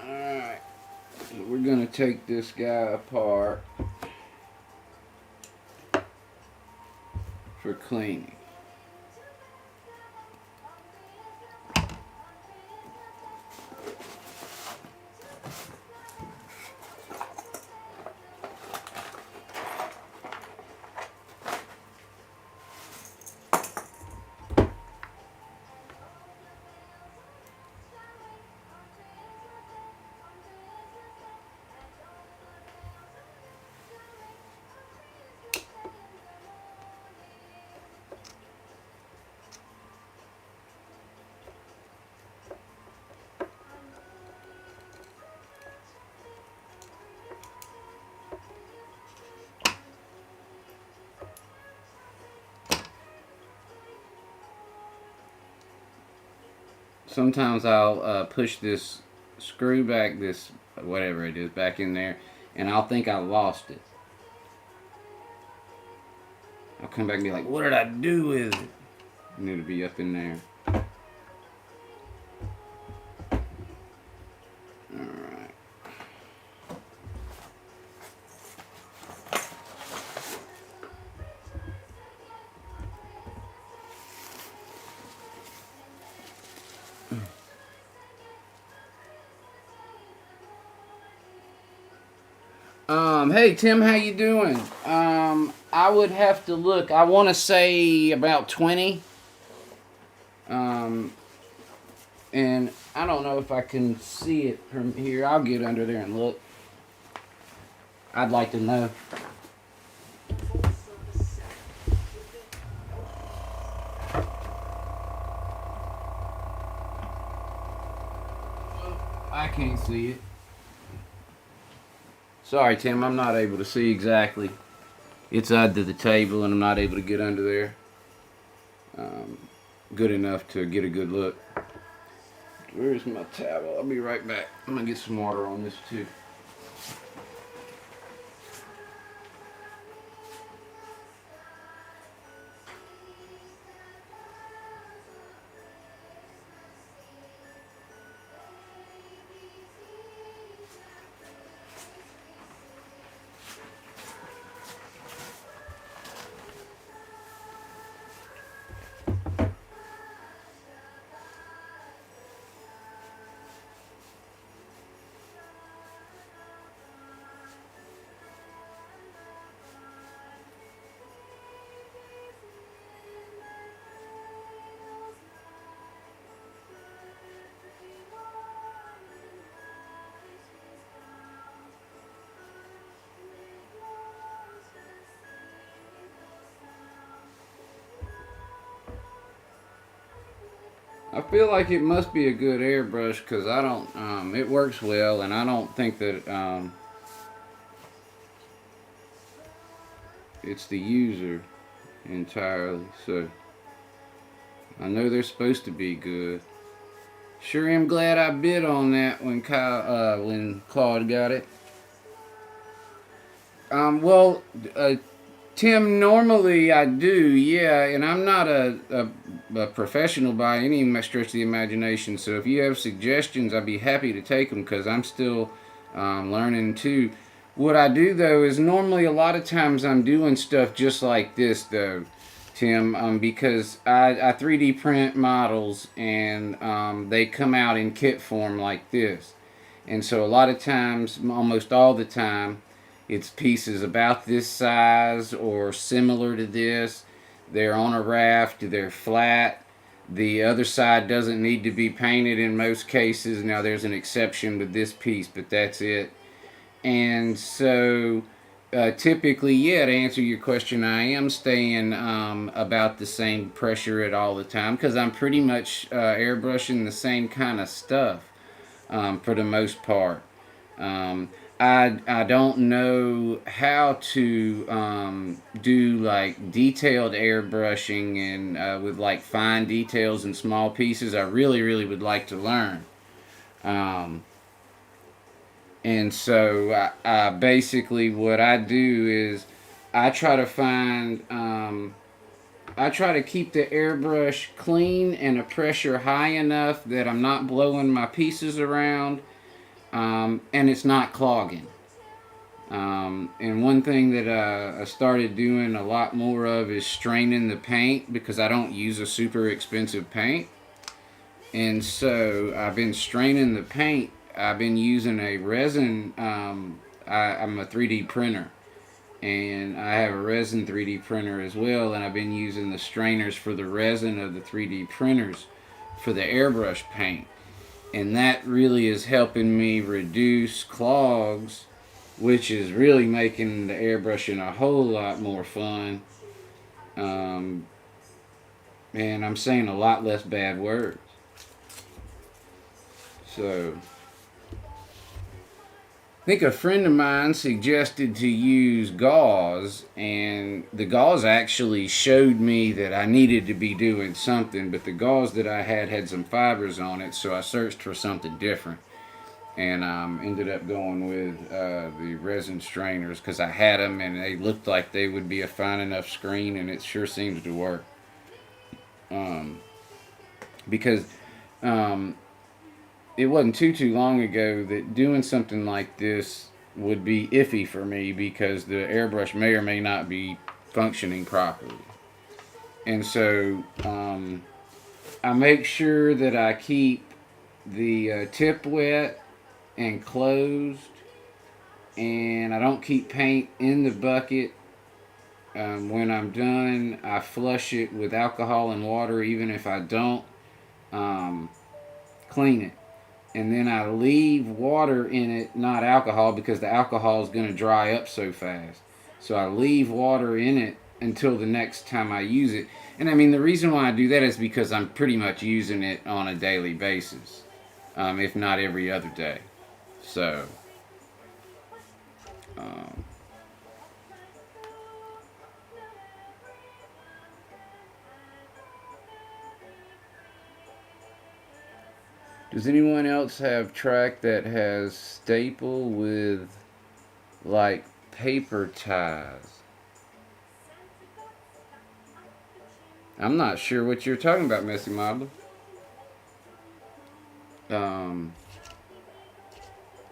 Alright, so we're gonna take this guy apart for cleaning. Sometimes I'll push this screw back, this whatever it is, back in there, and I'll think I lost it. I'll come back and be like, what did I do with it? And it'll be up in there. Alright. Hey Tim, how you doing? I would have to look. I want to say about 20. And I don't know if I can see it from here. I'll get under there and look. I'd like to know. I can't see it. Sorry, Tim, I'm not able to see exactly. It's under the table and I'm not able to get under there good enough to get a good look. Where's my towel? I'll be right back. I'm going to get some water on this too. I feel like it must be a good airbrush because I don't, it works well and I don't think that it's the user entirely, so I know they're supposed to be good. Sure am glad I bid on that when Claude got it. Well, Tim, normally I do, yeah, and I'm not a professional by any stretch of the imagination. So if you have suggestions, I'd be happy to take them because I'm still learning too. What I do though is normally a lot of times I'm doing stuff just like this though, Tim, because I 3D print models and they come out in kit form like this. And so a lot of times, almost all the time, it's pieces about this size or similar to this. They're on a raft, they're flat. The other side doesn't need to be painted in most cases. Now, there's an exception with this piece, but that's it. And so, typically, yeah, to answer your question, I am staying about the same pressure at all the time because I'm pretty much airbrushing the same kind of stuff for the most part. Um, I don't know how to do like detailed airbrushing and with like fine details and small pieces. I really would like to learn. Um, and so basically what I do is I try to find I try to keep the airbrush clean and a pressure high enough that I'm not blowing my pieces around and it's not clogging. And one thing that I started doing a lot more of is straining the paint because I don't use a super expensive paint. And so I've been straining the paint. I've been using a resin. I'm a 3D printer. And I have a resin 3D printer as well. And I've been using the strainers for the resin of the 3D printers for the airbrush paint. And that really is helping me reduce clogs, which is really making the airbrushing a whole lot more fun. Um, and I'm saying a lot less bad words. So, I think a friend of mine suggested to use gauze, and the gauze actually showed me that I needed to be doing something, but the gauze that I had some fibers on it, so I searched for something different. And ended up going with the resin strainers because I had them and they looked like they would be a fine enough screen, and it sure seems to work. Um, because um, it wasn't too long ago that doing something like this would be iffy for me because the airbrush may or may not be functioning properly. And so I make sure that I keep the tip wet and closed, and I don't keep paint in the bucket. When I'm done, I flush it with alcohol and water, even if I don't um, clean it. And then I leave water in it, not alcohol, because the alcohol is going to dry up so fast. So I leave water in it until the next time I use it. And I mean, the reason why I do that is because I'm pretty much using it on a daily basis, if not every other day. So, um, does anyone else have track that has staple with like paper ties? I'm not sure what you're talking about, Messy Modeler. Um,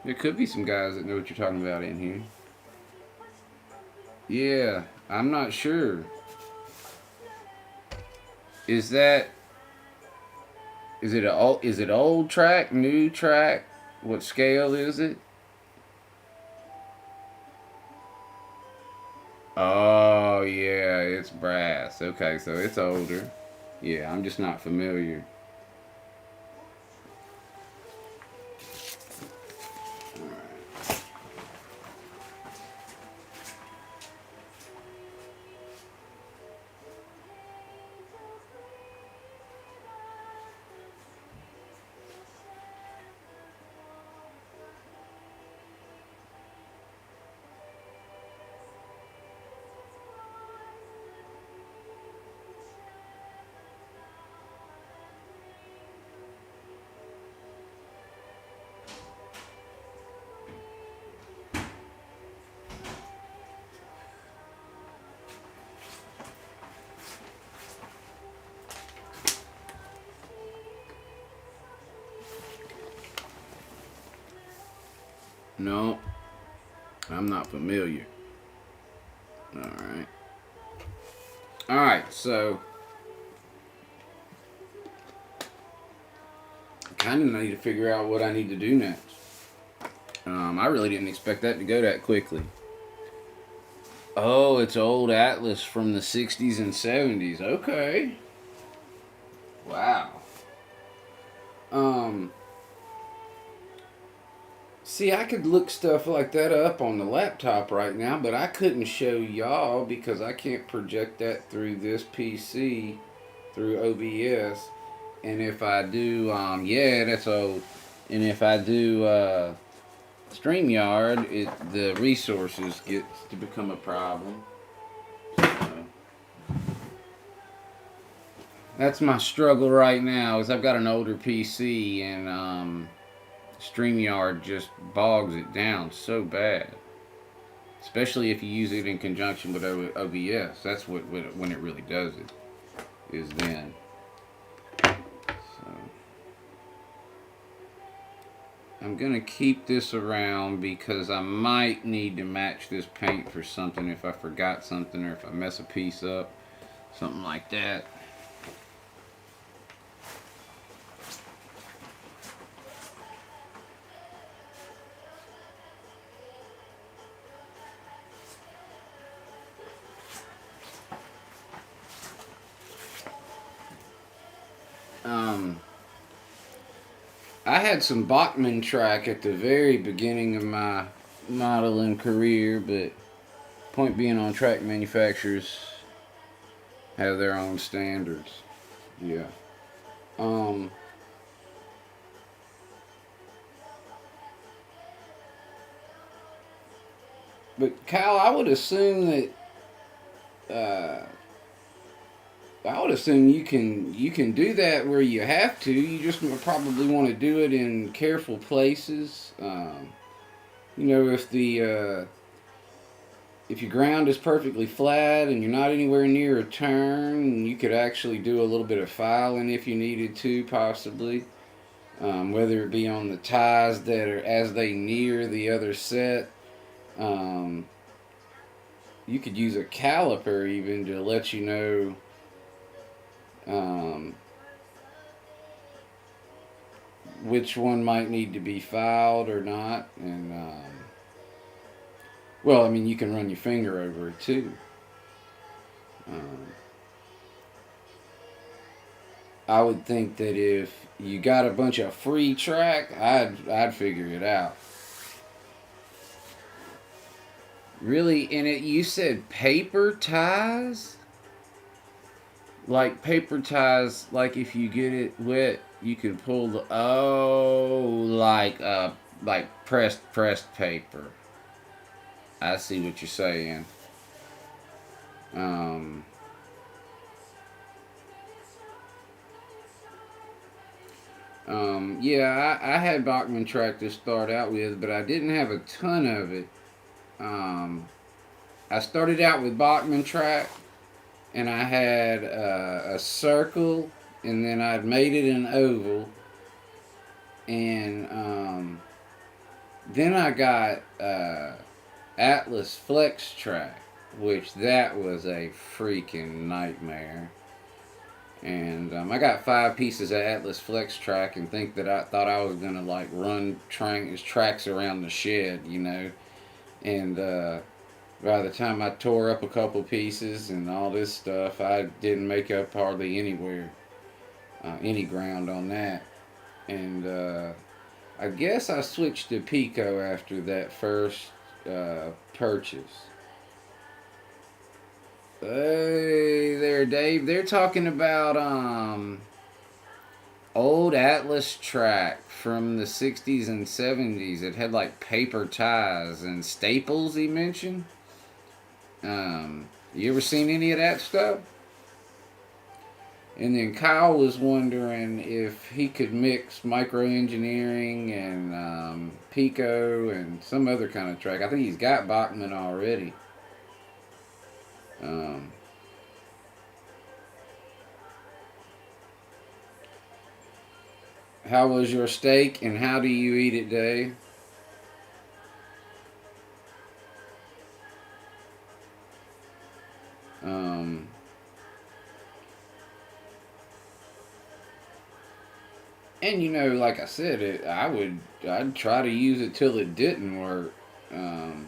there could be some guys that know what you're talking about in here. Yeah, I'm not sure. Is that is it old track, new track? What scale is it? Oh yeah, it's brass. Okay, so it's older. Yeah, I'm just not familiar. No, I'm not familiar. Alright. Alright, so I kind of need to figure out what I need to do next. I really didn't expect that to go that quickly. Oh, it's old Atlas from the 60s and 70s. Okay. Wow. See, I could look stuff like that up on the laptop right now, but I couldn't show y'all because I can't project that through this PC through OBS. And if I do, yeah, that's old. And if I do StreamYard, the resources get to become a problem. So, that's my struggle right now. Is I've got an older PC and StreamYard just bogs it down so bad. Especially if you use it in conjunction with OBS. That's when it really does it. Is then. So I'm gonna keep this around because I might need to match this paint for something if I forgot something or if I mess a piece up, something like that. I had some Bachmann track at the very beginning of my modeling career, but point being, on track manufacturers have their own standards. Yeah. But Kyle, I would assume that I would assume you can do that where you have to. You just probably want to do it in careful places. If your ground is perfectly flat and you're not anywhere near a turn, you could actually do a little bit of filing if you needed to, possibly. Whether it be on the ties that are as they near the other set. You could use a caliper even to let you know which one might need to be filed or not. And well, I mean, you can run your finger over it too. I would think that if you got a bunch of free track, I'd figure it out. Really? And you said paper ties? Like paper ties, like if you get it wet, you can pull the, like pressed paper. I see what you're saying. Yeah, I had Bachmann track to start out with, but I didn't have a ton of it. I started out with Bachmann track, and I had a circle, and then I'd made it an oval, and then I got Atlas Flex track, which that was a freaking nightmare. And I got 5 pieces of Atlas Flex track, and I thought I was gonna like run tracks around the shed, and by the time I tore up a couple pieces and all this stuff, I didn't make up hardly any ground on that. And I guess I switched to Pico after that first purchase. Hey there, Dave. They're talking about old Atlas track from the 60s and 70s. It had like paper ties and staples, he mentioned. You ever seen any of that stuff? And then Kyle was wondering if he could mix microengineering and Pico and some other kind of track. I think he's got Bachmann already. How was your steak and how do you eat it, Dave? Um, and you know, like I said, I'd try to use it till it didn't work. Um,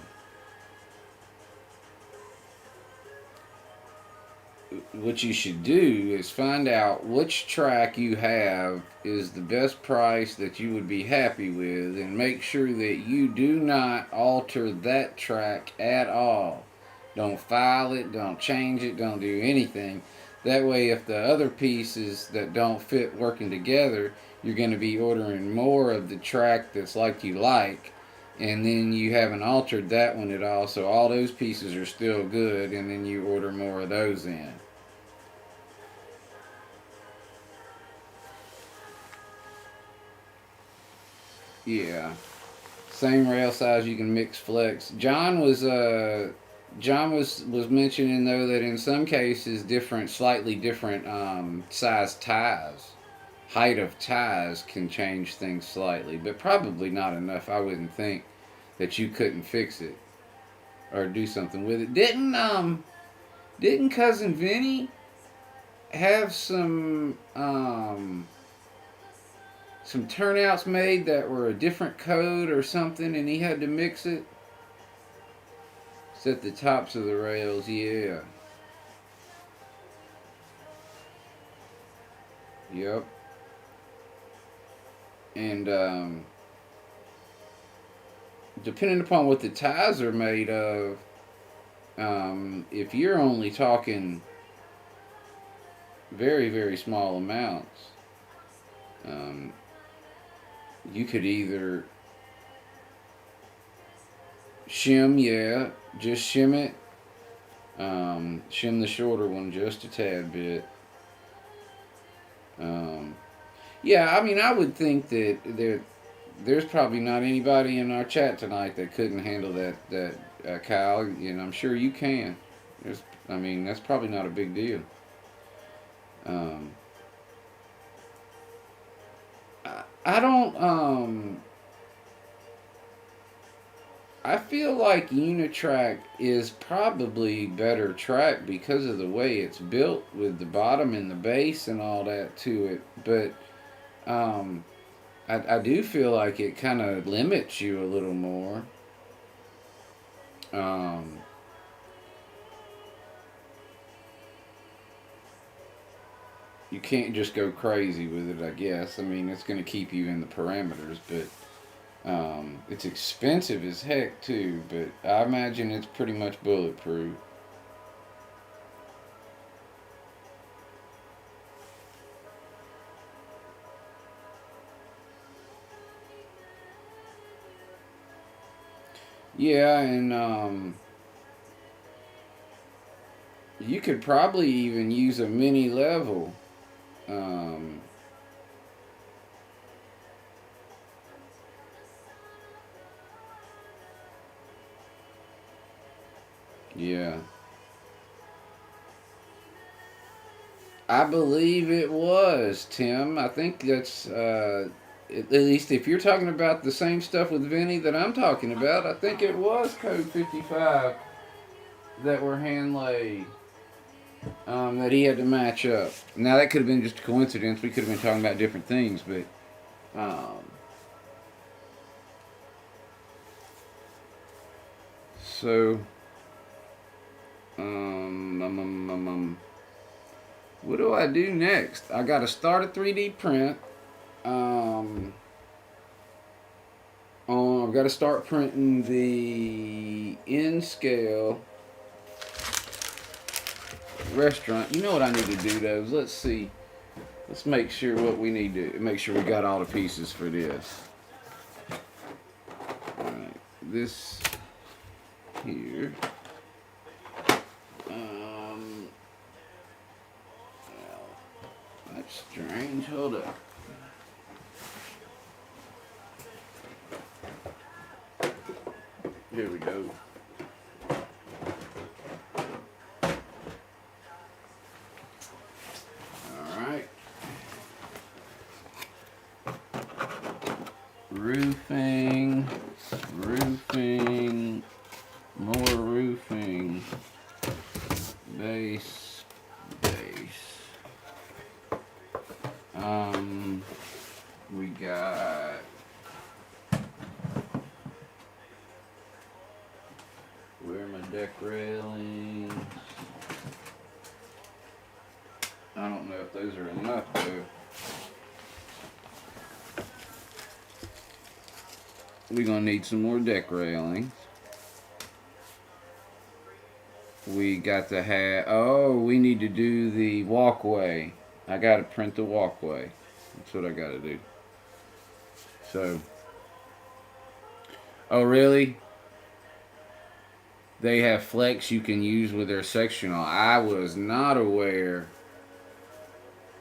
what you should do is find out which track you have is the best price that you would be happy with, and make sure that you do not alter that track at all. Don't file it, don't change it, don't do anything. That way, if the other pieces that don't fit working together, you're going to be ordering more of the track that's like you like, and then you haven't altered that one at all, so all those pieces are still good, and then you order more of those in. Yeah, same rail size. You can mix flex. John was mentioning though that in some cases slightly different size ties, height of ties can change things slightly, but probably not enough. I wouldn't think that you couldn't fix it or do something with it. Didn't cousin Vinny have some turnouts made that were a different code or something, and he had to mix it? Set the tops of the rails, yeah. Yep. And depending upon what the ties are made of, if you're only talking very, very small amounts, um, you could either shim, yeah, just shim it. Shim the shorter one just a tad bit. Um, yeah, I mean, I would think that there's probably not anybody in our chat tonight that couldn't handle that Kyle, and I'm sure you can. I mean, that's probably not a big deal. Um, I don't. I feel like Unitrack is probably better track because of the way it's built with the bottom and the base and all that to it. But um, I do feel like it kind of limits you a little more. Um, you can't just go crazy with it, I guess. I mean, it's going to keep you in the parameters, but it's expensive as heck too. But I imagine it's pretty much bulletproof. Yeah, and you could probably even use a mini level. Um, yeah. I believe it was, Tim. I think that's, at least if you're talking about the same stuff with Vinny that I'm talking about, I think it was Code 55 that were hand laid, that he had to match up. Now, that could have been just a coincidence. We could have been talking about different things, but. So. What do I do next? I got to start a 3D print. I've got to start printing the in scale restaurant. You know what I need to do, though? Let's see. Let's make sure what we need to make sure we got all the pieces for this. All right, this here. That's strange. Hold up. Here we go. Alright. Roofing. Roofing. More roofing. base. We got where are my deck railings? I don't know if those are enough though. We're gonna need some more deck railings. We got to have, oh, we need to do the walkway. I gotta print the walkway. That's what I gotta do. So, oh really? They have flex you can use with their sectional. I was not aware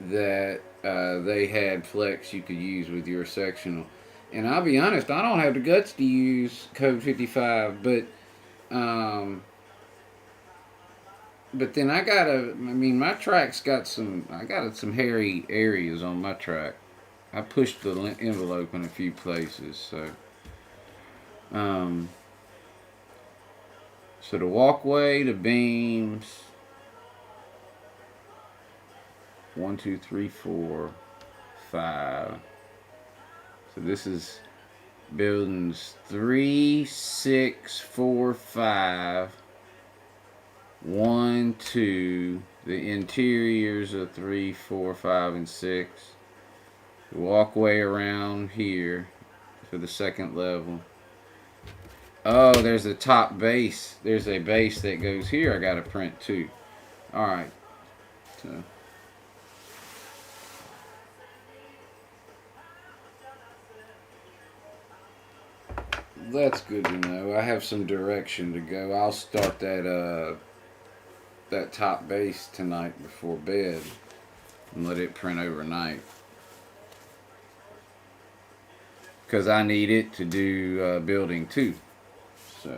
that they had flex you could use with your sectional. And I'll be honest, I don't have the guts to use code 55, but then my track's got I got some hairy areas on my track. I pushed the envelope in a few places, so the walkway, the beams, 1, 2, 3, 4, 5. So this is buildings 3, 6, 4, 5. 1, 2. The interiors are 3, 4, 5, and 6. The walkway around here for the second level. Oh, there's a top base. There's a base that goes here. I got to print too. All right. So. That's good to know. I have some direction to go. I'll start that top base tonight before bed and let it print overnight. Because I need it to do building 2. So.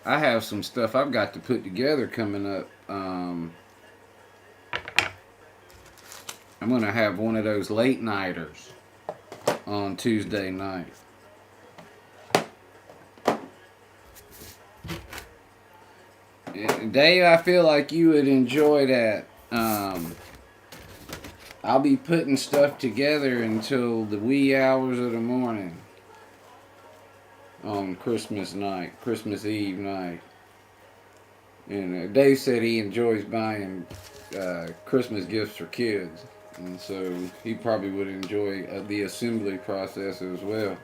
I have some stuff I've got to put together coming up. I'm going to have one of those late nighters on Tuesday night. Dave, I feel like you would enjoy that. I'll be putting stuff together until the wee hours of the morning on Christmas Eve night. And Dave said he enjoys buying Christmas gifts for kids, and so he probably would enjoy the assembly process as well.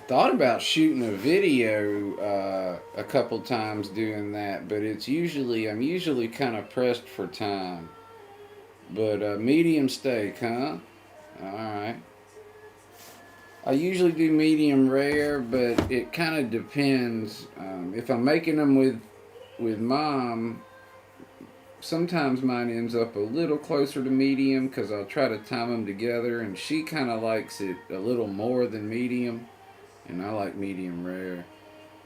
Thought about shooting a video a couple times doing that, but I'm usually kind of pressed for time. But medium steak, huh? Alright. I usually do medium rare, but it kind of depends. If I'm making them with Mom, sometimes mine ends up a little closer to medium because I'll try to time them together, and she kind of likes it a little more than medium. And I like medium rare.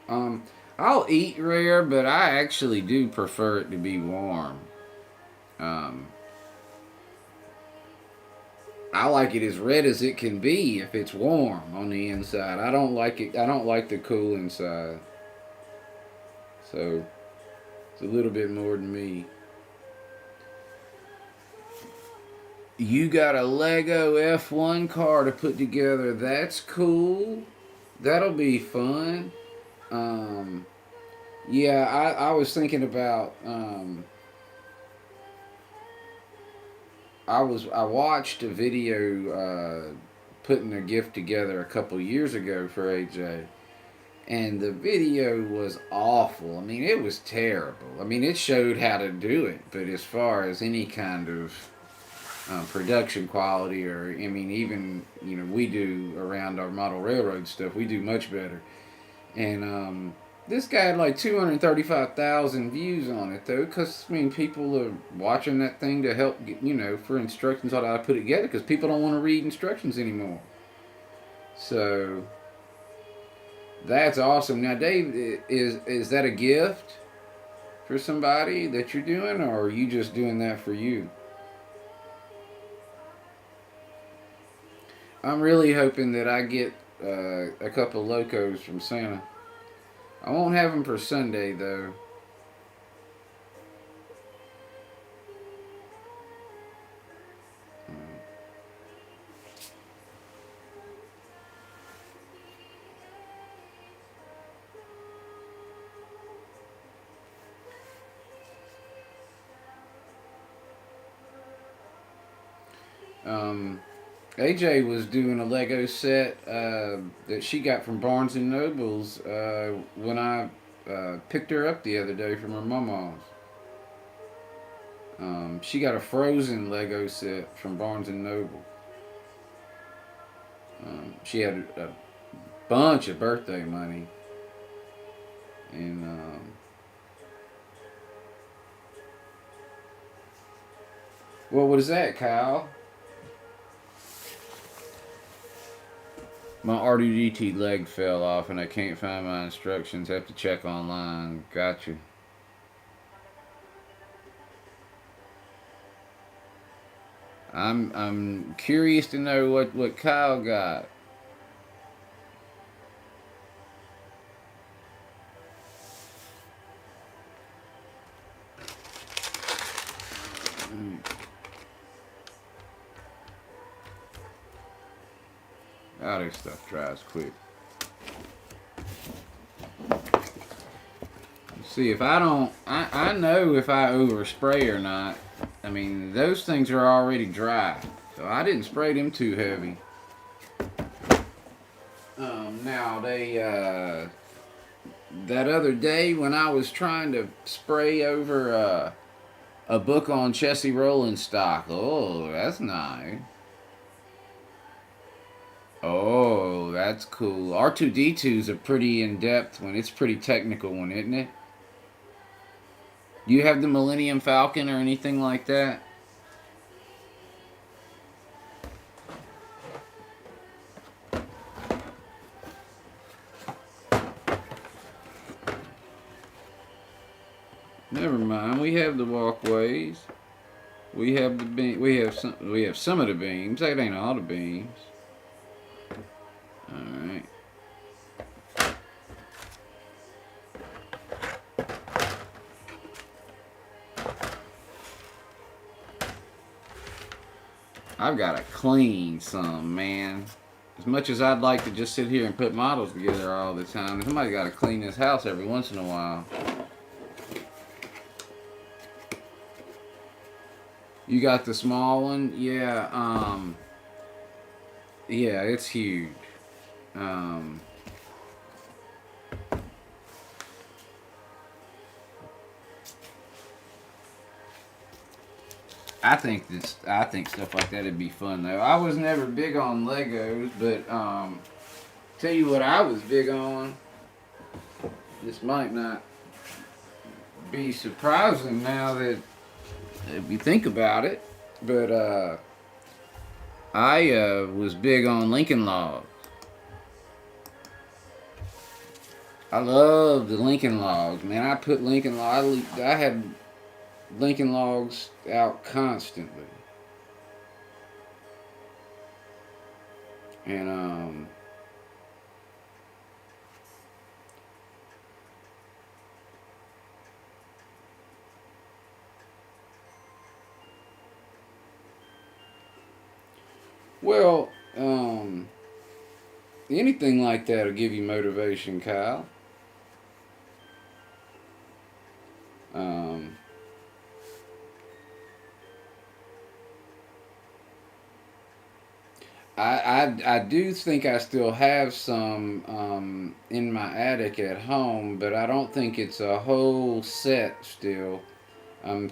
I'll eat rare, but I actually do prefer it to be warm. I like it as red as it can be if it's warm on the inside. I don't like the cool inside. So it's a little bit more than me. You got a Lego F1 car to put together. That's cool. That'll be fun. Yeah, I was thinking about. I watched a video putting a gift together a couple years ago for AJ, and the video was awful. I mean, it was terrible. I mean, it showed how to do it, but as far as any kind of production quality, or I mean, even we do around our model railroad stuff, we do much better. And This guy had like 235,000 views on it though, because I mean people are watching that thing to help get, for instructions on how to put it together, because people don't want to read instructions anymore. So that's awesome. Now, Dave, is that a gift for somebody that you're doing, or are you just doing that for you? I'm really hoping that I get a couple locos from Santa. I won't have them for Sunday though. Um, AJ was doing a Lego set that she got from Barnes and Nobles when I picked her up the other day from her mama's. She got a Frozen Lego set from Barnes and Noble. She had a bunch of birthday money, and well, what is that, Kyle? My R2D2 leg fell off, and I can't find my instructions. Have to check online. Gotcha. I'm curious to know what Kyle got. Oh, this stuff dries quick. See, if I don't, I know if I overspray or not. I mean, those things are already dry, so I didn't spray them too heavy. Now that other day when I was trying to spray over a book on Chessie rolling stock, oh, that's nice. Oh, that's cool. R2D2 is a pretty in-depth one. It's a pretty technical one, isn't it? Do you have the Millennium Falcon or anything like that? Never mind. We have the walkways. We have the beam. We have some of the beams. That ain't all the beams. All right. I've got to clean some, man. As much as I'd like to just sit here and put models together all the time, somebody got to clean this house every once in a while. You got the small one? Yeah, yeah, it's huge. Um, I think stuff like that'd be fun though. I was never big on Legos, but tell you what I was big on. This might not be surprising now that if you think about it, but I was big on Lincoln Logs. I love the Lincoln Logs, man. I put Lincoln Logs. I had Lincoln Logs out constantly, and well, anything like that will give you motivation, Kyle. Um, I do think I still have some in my attic at home, but I don't think it's a whole set still. I'm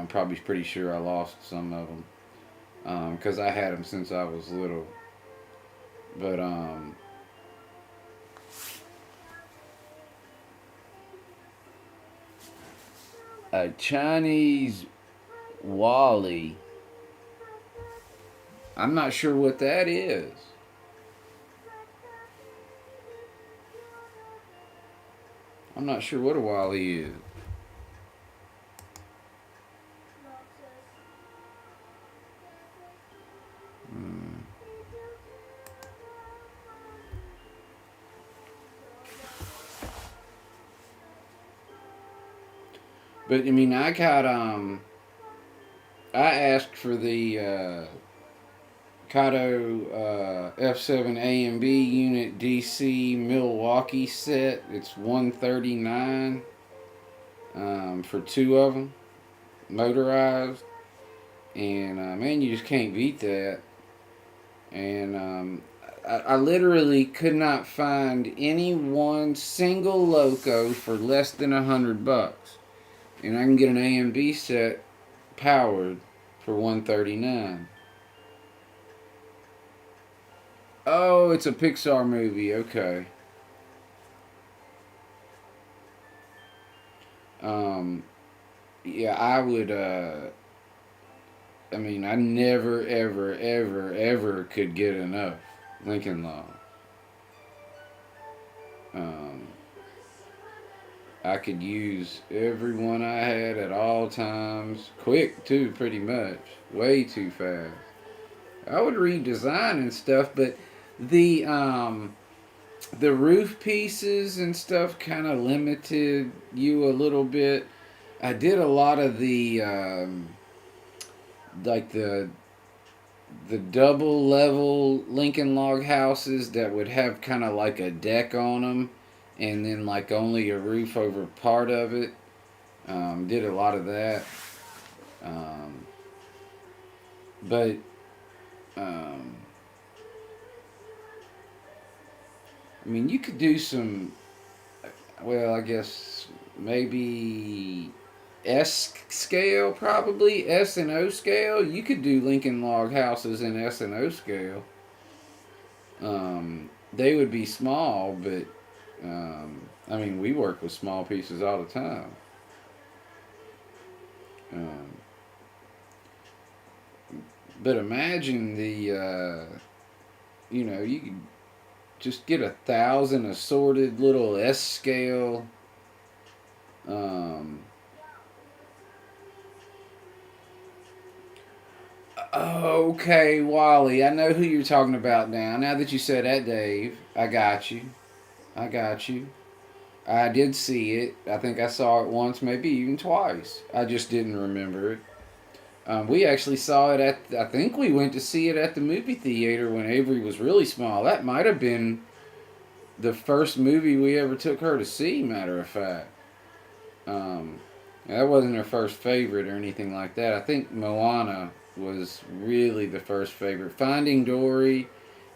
probably pretty sure I lost some of them because I had them since I was little. But A Chinese Wally. I'm not sure what that is. I'm not sure what a Wally is. Hmm. But I mean, I got I asked for the Kato F7 A and B unit DC Milwaukee set. It's 139 for two of them, motorized, and man, you just can't beat that. And I literally could not find any one single loco for less than $100, and I can get an A and B set powered for 139. Oh, it's a Pixar movie. Okay. Um, yeah, I would. I mean, I never, ever, ever, ever could get enough Lincoln Log. Um, I could use every one I had at all times. Quick, too, pretty much. Way too fast. I would redesign and stuff, but the the roof pieces and stuff kind of limited you a little bit. I did a lot of the like the double level Lincoln Log houses that would have kind of like a deck on them, and then like only a roof over part of it. Did a lot of that, um, but um, I mean, you could do some. Well, I guess maybe S scale, probably S and O scale. You could do Lincoln Log houses in S and O scale. They would be small, but I mean, we work with small pieces all the time. Um, but imagine you could just get 1,000 assorted little S scale. Um, okay, Wally, I know who you're talking about now. Now that you said that, Dave, I got you. I got you. I did see it. I think I saw it once, maybe even twice. I just didn't remember it. We actually saw it at. I think we went to see it at the movie theater when Avery was really small. That might have been the first movie we ever took her to see. Matter of fact, um, that wasn't her first favorite or anything like that. I think Moana was really the first favorite. Finding Dory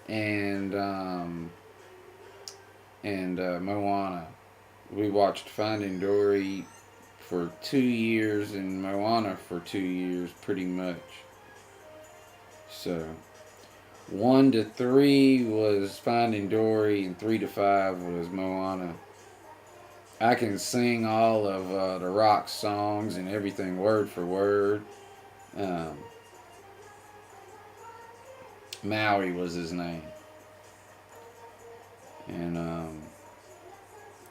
and Moana. We watched Finding Dory for 2 years and Moana for 2 years, pretty much. So 1 to 3 was Finding Dory, and 3 to 5 was Moana. I can sing all of the rock songs and everything word for word. Um, Maui was his name, and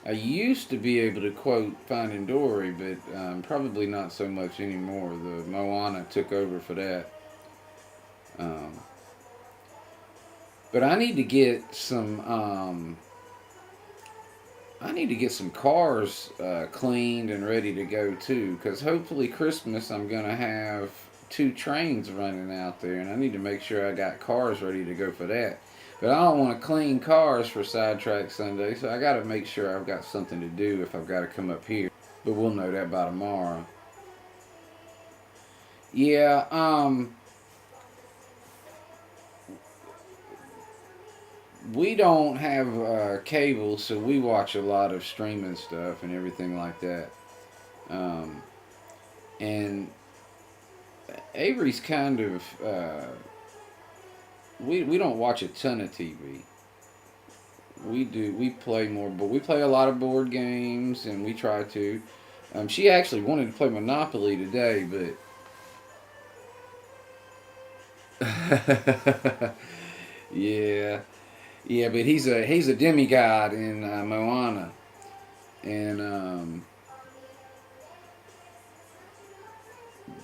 I used to be able to quote Finding Dory, but probably not so much anymore. The Moana took over for that. Um, but I need to get some. I need to get some cars cleaned and ready to go too, because hopefully Christmas I'm gonna have 2 trains running out there, and I need to make sure I got cars ready to go for that. But I don't want to clean cars for Sidetrack Sunday, so I got to make sure I've got something to do if I've got to come up here. But we'll know that by tomorrow. Yeah, we don't have cable, so we watch a lot of streaming stuff and everything like that. Um, and Avery's kind of we don't watch a ton of TV. We play more, but we play a lot of board games, and we try to. She actually wanted to play Monopoly today, but yeah, yeah. But he's a demigod in Moana, and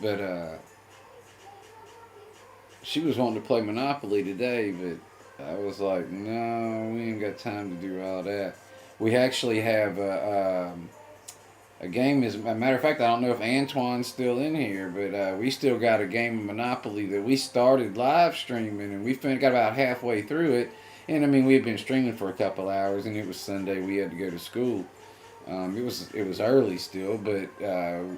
but she was wanting to play Monopoly today, but I was like, no, we ain't got time to do all that. We actually have a game. As a matter of fact, I don't know if Antoine's still in here, but we still got a game of Monopoly that we started live streaming, and we got about halfway through it. And I mean, we had been streaming for a couple hours, and it was Sunday. We had to go to school. It was early still, but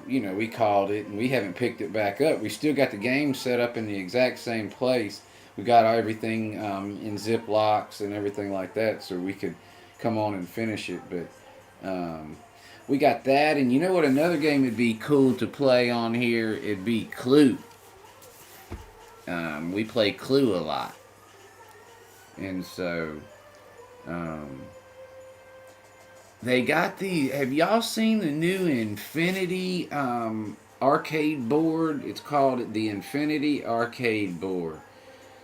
we called it, and we haven't picked it back up. We still got the game set up in the exact same place. We got everything in Ziplocs and everything like that, so we could come on and finish it. But we got that, and you know what? Another game would be cool to play on here. It'd be Clue. We play Clue a lot, and so. They got the. Have y'all seen the new Infinity arcade board? It's called the Infinity Arcade Board.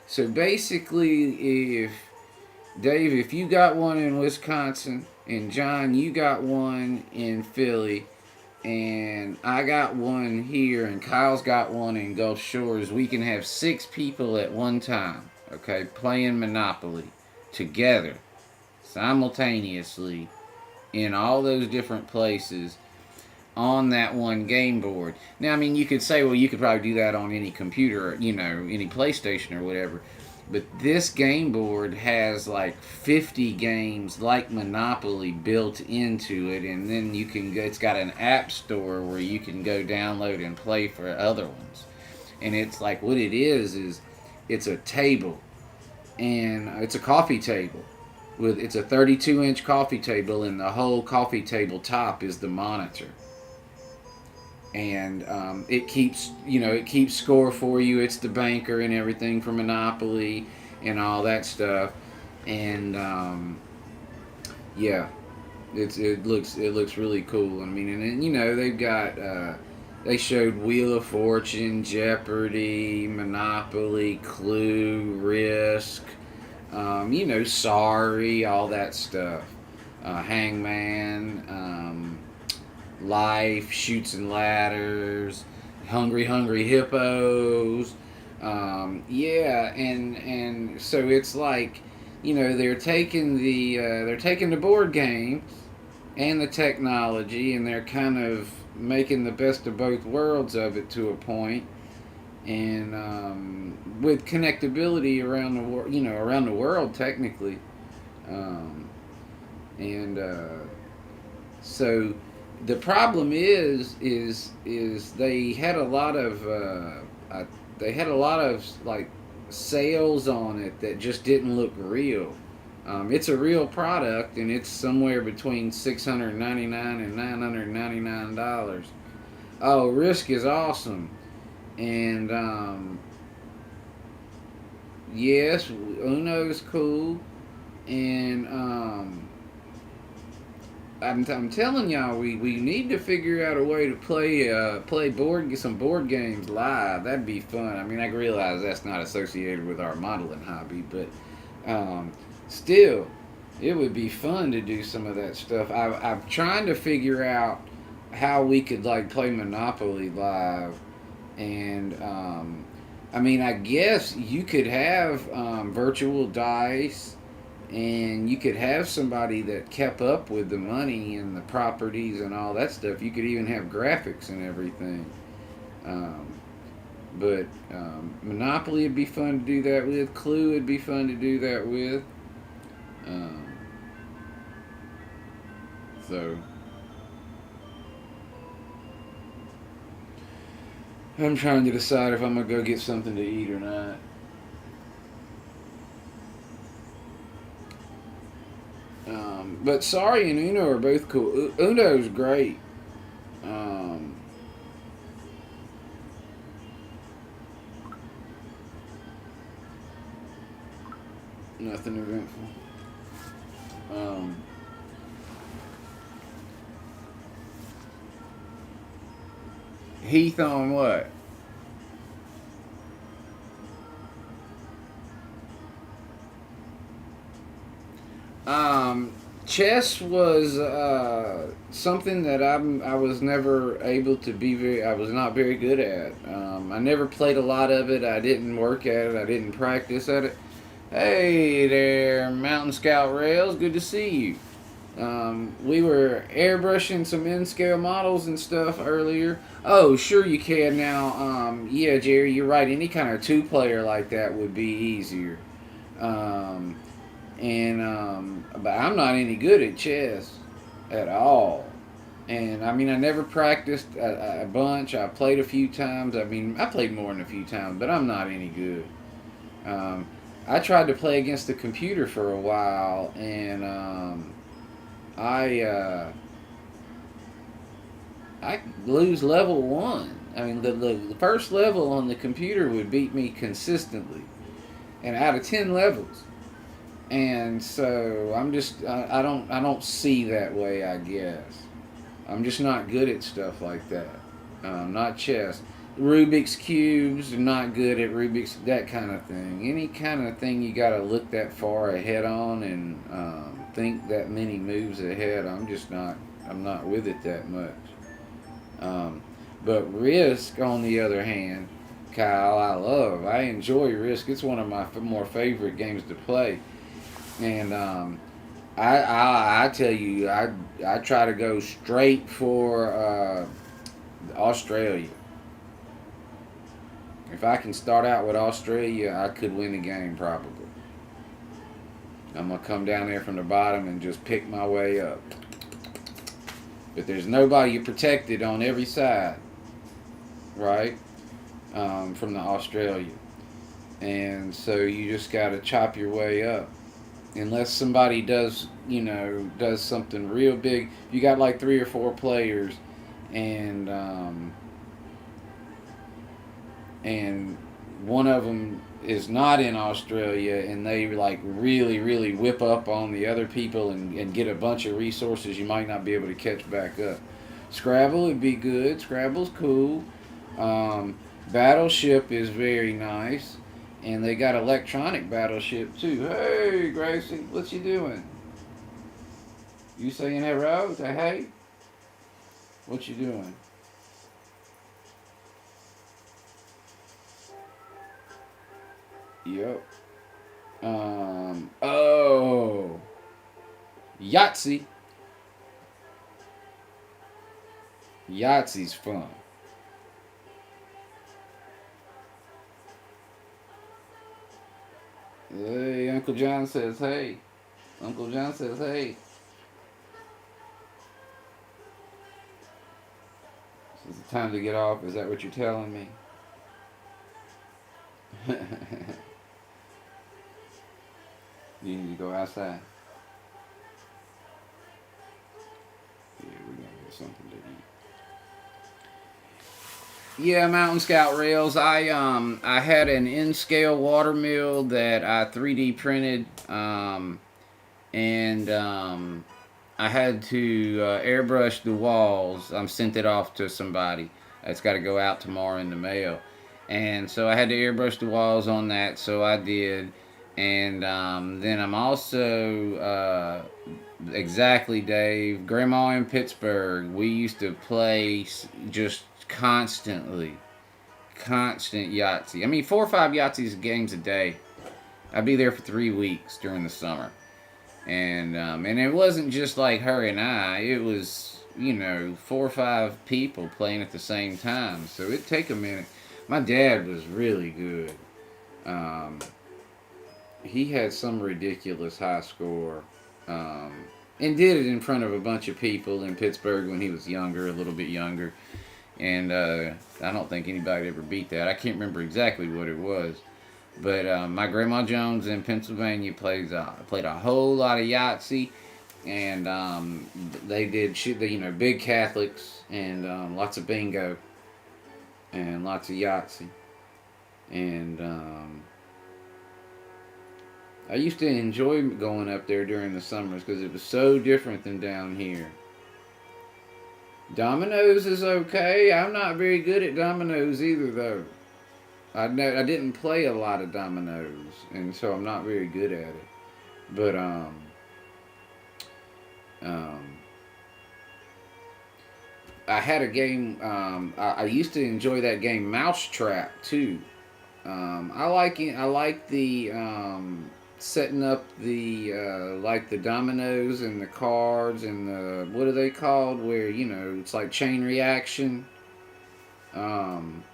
So basically, if you got one in Wisconsin, and John, you got one in Philly, and I got one here, and Kyle's got one in Gulf Shores, we can have 6 people at one time, okay, playing Monopoly together, simultaneously, in all those different places on that one game board. Now, I mean, you could say, well, you could probably do that on any computer, any PlayStation or whatever. But this game board has like 50 games like Monopoly built into it, and then you can go, it's got an app store where you can go download and play for other ones. And it's like, what it is it's a table, and it's a coffee table. It's a 32-inch coffee table, and the whole coffee table top is the monitor, and it keeps score for you. It's the banker and everything for Monopoly and all that stuff, and yeah, it looks really cool. I mean, and they've got they showed Wheel of Fortune, Jeopardy, Monopoly, Clue, Risk. Sorry, all that stuff. Hangman, Life, Shoots and Ladders, Hungry Hippos. Yeah, and so it's like, they're taking the board games and the technology, and they're kind of making the best of both worlds of it to a point. And with connectability around the world technically, and so the problem is they had a lot of like sales on it that just didn't look real. It's a real product, and it's somewhere between $699 and $999. Oh, Risk is awesome. And yes, Uno's cool, and I'm telling y'all, we need to figure out a way to play some board games live. That'd be fun. I mean, I realize that's not associated with our modeling hobby, but still, it would be fun to do some of that stuff. I'm trying to figure out how we could like play Monopoly live. And I mean, I guess you could have virtual dice, and you could have somebody that kept up with the money and the properties and all that stuff. You could even have graphics and everything. But Monopoly would be fun to do that with. Clue would be fun to do that with. So I'm trying to decide if I'm going to go get something to eat or not. But Sorry and Uno are both cool. Uno's great. Nothing eventful. Heath on what? Um, Chess was something that I was never able to be very. I was not very good at. I never played a lot of it. I didn't work at it. I didn't practice at it. Hey there, Mountain Scout Rails. Good to see you. We were airbrushing some in-scale models and stuff earlier. Oh, sure you can now. Yeah, Jerry, you're right. Any kind of two-player like that would be easier. Um, but I'm not any good at chess at all. And I mean, I never practiced a bunch. I played a few times. I mean, I played more than a few times, but I'm not any good. Um, I tried to play against the computer for a while, and I I lose level one. I mean, the first level on the computer would beat me consistently, and out of 10 levels. And so I don't see that way. I guess I'm just not good at stuff like that. Not chess. Rubik's cubes. Not good at Rubik's, that kind of thing. Any kind of thing you got to look that far ahead on and think that many moves ahead. I'm just not. I'm not with it that much. Um, but Risk, on the other hand, Kyle, I love. I enjoy Risk. It's one of my more favorite games to play. And I tell you, I try to go straight for Australia. If I can start out with Australia, I could win the game probably. I'm gonna come down there from the bottom and just pick my way up. But there's nobody protected on every side, right? From the Australia, and so you just gotta chop your way up. Unless somebody does something real big. You got like 3 or 4 players, and and one of them is not in Australia, and they like really whip up on the other people and get a bunch of resources you might not be able to catch back up. Scrabble would be good. Scrabble's cool. Battleship is very nice. And they got electronic battleship too. Hey, Gracie, what you doing? You saying hello? Say hey? What you doing? Yep. Oh. Yahtzee. Yahtzee's fun. Hey, Uncle John says hey. Uncle John says hey. Is it time to get off? Is that what you're telling me? You need to go outside. Yeah, we're gonna get something to eat. Yeah, Mountain Scout Rails. I had an in-scale water mill that I 3D printed, and I had to airbrush the walls. Sent it off to somebody. It's got to go out tomorrow in the mail, and so I had to airbrush the walls on that. So I did, and then I'm also exactly, Dave. Grandma in Pittsburgh. We used to play just constantly, constant Yahtzee. I mean, 4 or 5 Yahtzee games a day. I'd be there for 3 weeks during the summer, and it wasn't just like her and I. It was 4 or 5 people playing at the same time. So it'd take a minute. My dad was really good. Um, he had some ridiculous high score, and did it in front of a bunch of people in Pittsburgh when he was younger, a little bit younger. And I don't think anybody ever beat that. I can't remember exactly what it was. But my grandma Jones in Pennsylvania played a whole lot of Yahtzee, and they did big Catholics, and lots of bingo and lots of Yahtzee. And I used to enjoy going up there during the summers because it was so different than down here. Dominoes is okay. I'm not very good at dominoes either, though. I didn't play a lot of dominoes, and so I'm not very good at it. But um, I had a game. I used to enjoy that game Mousetrap too. I like it. I like the setting up the like the dominoes and the cards and the what are they called? Where it's like chain reaction. Um,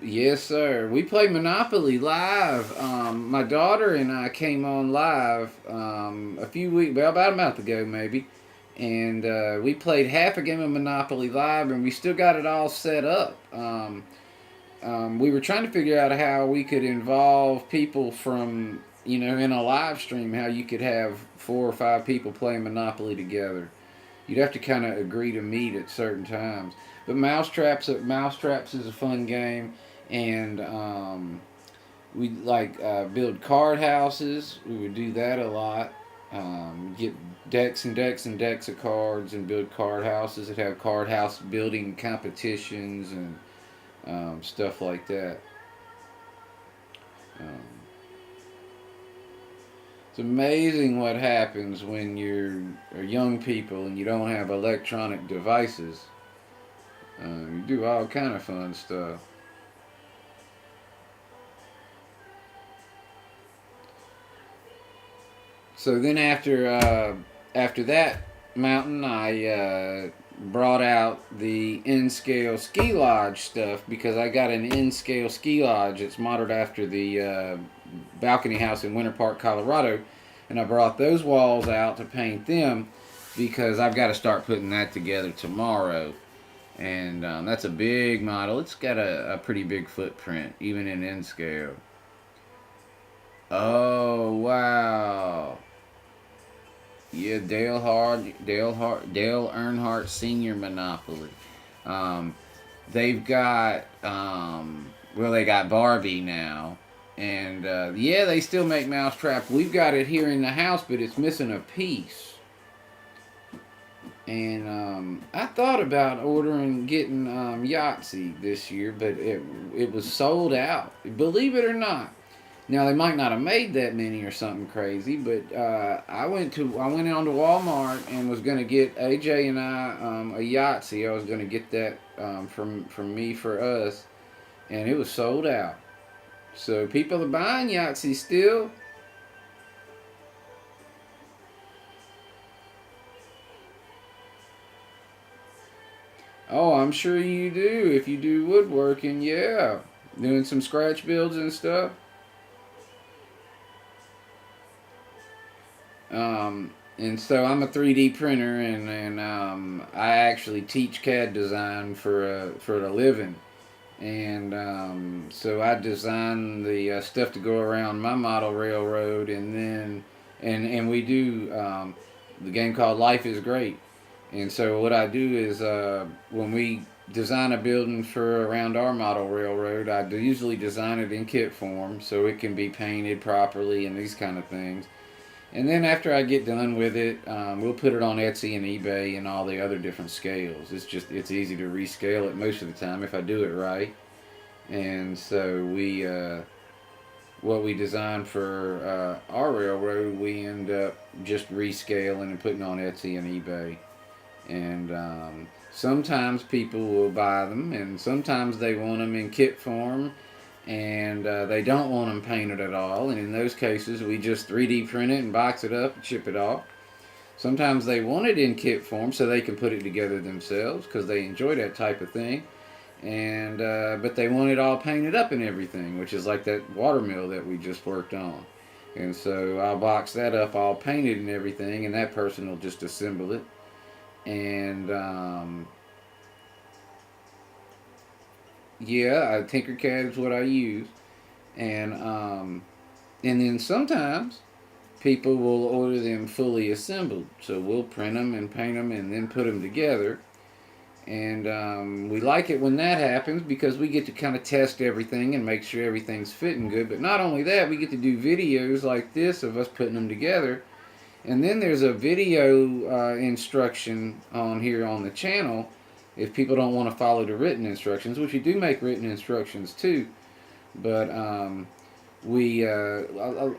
yes, sir. We play Monopoly live. My daughter and I came on live a few weeks, well, about a month ago maybe, and we played half a game of Monopoly live, and we still got it all set up. We were trying to figure out how we could involve people from, in a live stream, how you could have 4 or 5 people playing Monopoly together. You'd have to kind of agree to meet at certain times. But Mousetraps is a fun game, and we like build card houses. We would do that a lot. Get decks and decks and decks of cards and build card houses. That have card house building competitions and stuff like that. Um, it's amazing what happens when you're young people and you don't have electronic devices. You do all kind of fun stuff. So then after that mountain, I brought out the N-scale ski lodge stuff because I got an N-scale ski lodge. It's modeled after the balcony house in Winter Park, Colorado, and I brought those walls out to paint them because I've got to start putting that together tomorrow. And that's a big model. It's got a pretty big footprint, even in N-scale. Oh wow! Yeah, Dale Earnhardt Senior Monopoly. Um, they've got they got Barbie now, and yeah, they still make Mousetrap. We've got it here in the house, but it's missing a piece. And I thought about getting Yahtzee this year, but it was sold out. Believe it or not. Now they might not have made that many or something crazy, but I went on to Walmart and was going to get AJ and I a Yahtzee. I was going to get that from me for us, and it was sold out. So people are buying Yahtzee still. Oh, I'm sure you do. If you do woodworking, yeah, doing some scratch builds and stuff. And so I'm a 3D printer, and I actually teach CAD design for a living. And so I design the stuff to go around my model railroad, and then and we do the game called Life is Great. And so what I do is when we design a building for around our model railroad, I usually design it in kit form so it can be painted properly and these kind of things. And then after I get done with it, we'll put it on Etsy and eBay and all the other different scales. It's easy to rescale it most of the time if I do it right. And so what we design for our railroad, we end up just rescaling and putting on Etsy and eBay. And sometimes people will buy them, and sometimes they want them in kit form, and they don't want them painted at all. And in those cases, we just 3D print it and box it up and ship it off. Sometimes they want it in kit form so they can put it together themselves because they enjoy that type of thing. And but they want it all painted up and everything, which is like that watermill that we just worked on. And so I'll box that up all painted and everything, and that person will just assemble it. And yeah, Tinkercad is what I use. And then sometimes people will order them fully assembled. So we'll print them and paint them and then put them together. And we like it when that happens because we get to kind of test everything and make sure everything's fitting good. But not only that, we get to do videos like this of us putting them together. And then there's a video instruction on here on the channel if people don't want to follow the written instructions, which we do make written instructions too. But we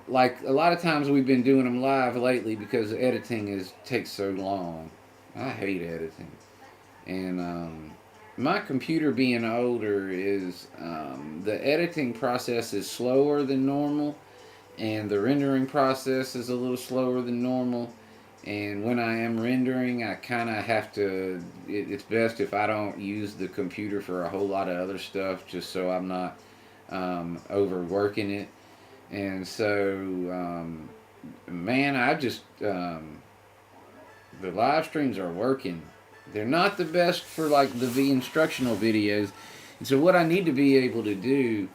like a lot of times we've been doing them live lately because editing takes so long. I hate editing, and my computer being older is the editing process is slower than normal, and the rendering process is a little slower than normal. And when I am rendering, I kind of have to. It's best if I don't use the computer for a whole lot of other stuff, just so I'm not overworking it. And so, man, I just the live streams are working. They're not the best for like the instructional videos. And so what I need to be able to do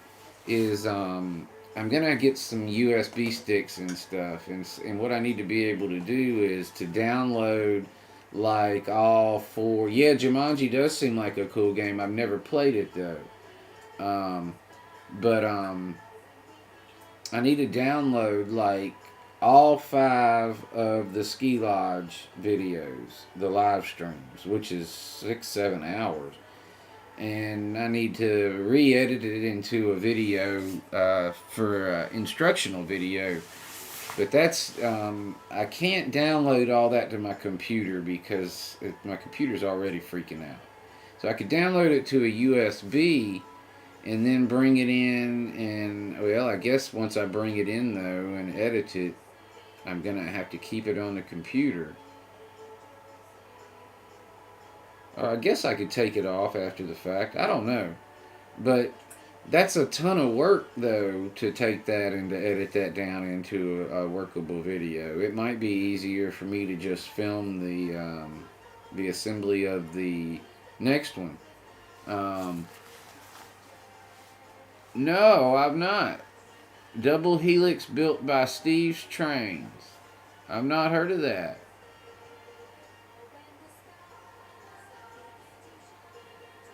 is I'm gonna get some USB sticks and stuff, and what I need to be able to do is to download like all four. Yeah, Jumanji does seem like a cool game. I've never played it though, but I need to download like all five of the Ski Lodge videos, the live streams, which is 6-7 hours, and I need to re-edit it into a video for instructional video. But that's I can't download all that to my computer because my computer's already freaking out. So I could download it to a USB and then bring it in, and well, I guess once I bring it in though and edit it, I'm gonna have to keep it on the computer. Or I guess I could take it off after the fact. I don't know. But that's a ton of work, though, to take that and to edit that down into a workable video. It might be easier for me to just film the assembly of the next one. No, I've not. Double helix built by Steve's Trains. I've not heard of that.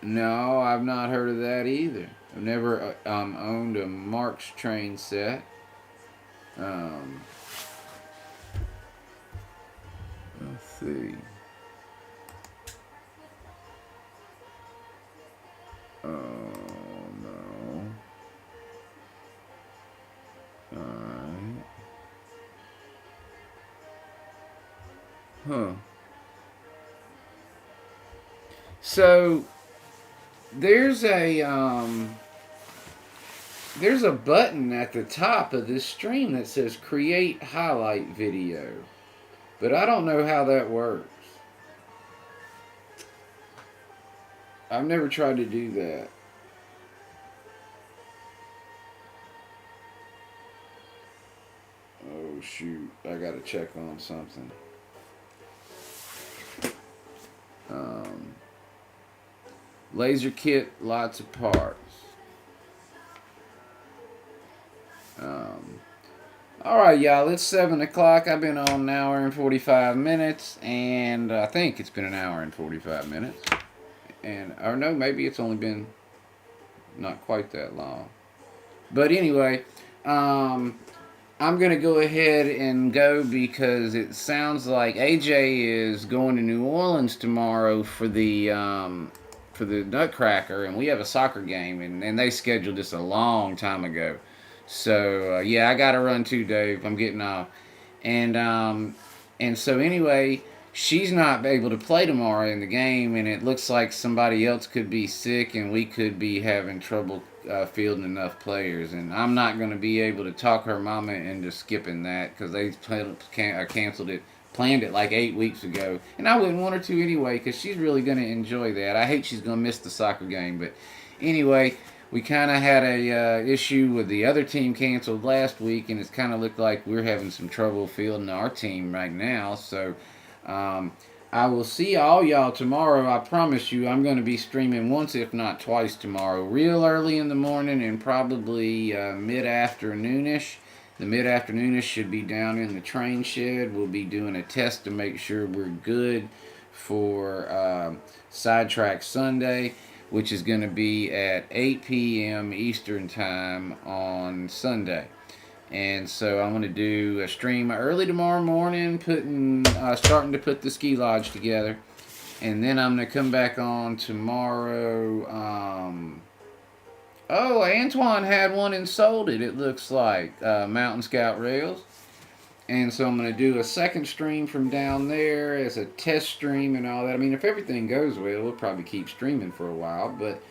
No, I've not heard of that either. I've never owned a Mark's train set. Um, let's see. Oh no. Alright. Huh. So there's a button at the top of this stream that says create highlight video, but I don't know how that works. I've never tried to do that. Oh shoot, I gotta check on something. Laser kit, lots of parts. Alright, y'all, it's 7 o'clock. I've been on an hour and 45 minutes, and I think it's been an hour and 45 minutes. Or no, maybe it's only been not quite that long. But anyway, I'm going to go ahead and go because it sounds like AJ is going to New Orleans tomorrow for the Nutcracker, and we have a soccer game, and they scheduled this a long time ago. So yeah, I gotta run too, Dave. I'm getting off, and so anyway, she's not able to play tomorrow in the game, and it looks like somebody else could be sick, and we could be having trouble fielding enough players, and I'm not going to be able to talk her mama into skipping that because they canceled it. Planned it like 8 weeks ago, and I wouldn't want her to anyway because she's really going to enjoy that. I hate she's going to miss the soccer game, but anyway, we kind of had a issue with the other team canceled last week, and it's kind of looked like we're having some trouble fielding our team right now. So I will see all y'all tomorrow. I promise you, I'm going to be streaming once, if not twice tomorrow, real early in the morning and probably mid-afternoonish. The mid-afternoonish should be down in the train shed. We'll be doing a test to make sure we're good for Sidetrack Sunday, which is going to be at 8 p.m. Eastern Time on Sunday. And so I'm going to do a stream early tomorrow morning, starting to put the ski lodge together. And then I'm going to come back on tomorrow. Oh, Antoine had one and sold it, it looks like. Mountain Scout Rails. And so I'm going to do a second stream from down there as a test stream and all that. I mean, if everything goes well, we'll probably keep streaming for a while. But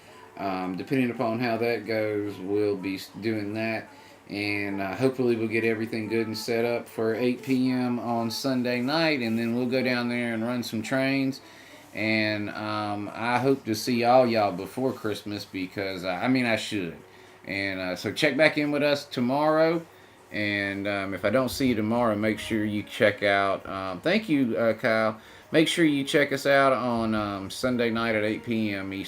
depending upon how that goes, we'll be doing that. And hopefully we'll get everything good and set up for 8 p.m. on Sunday night. And then we'll go down there and run some trains. And I hope to see all y'all before Christmas because, I should. And so check back in with us tomorrow. And if I don't see you tomorrow, make sure you check out. Thank you, Kyle. Make sure you check us out on Sunday night at 8 p.m. Eastern.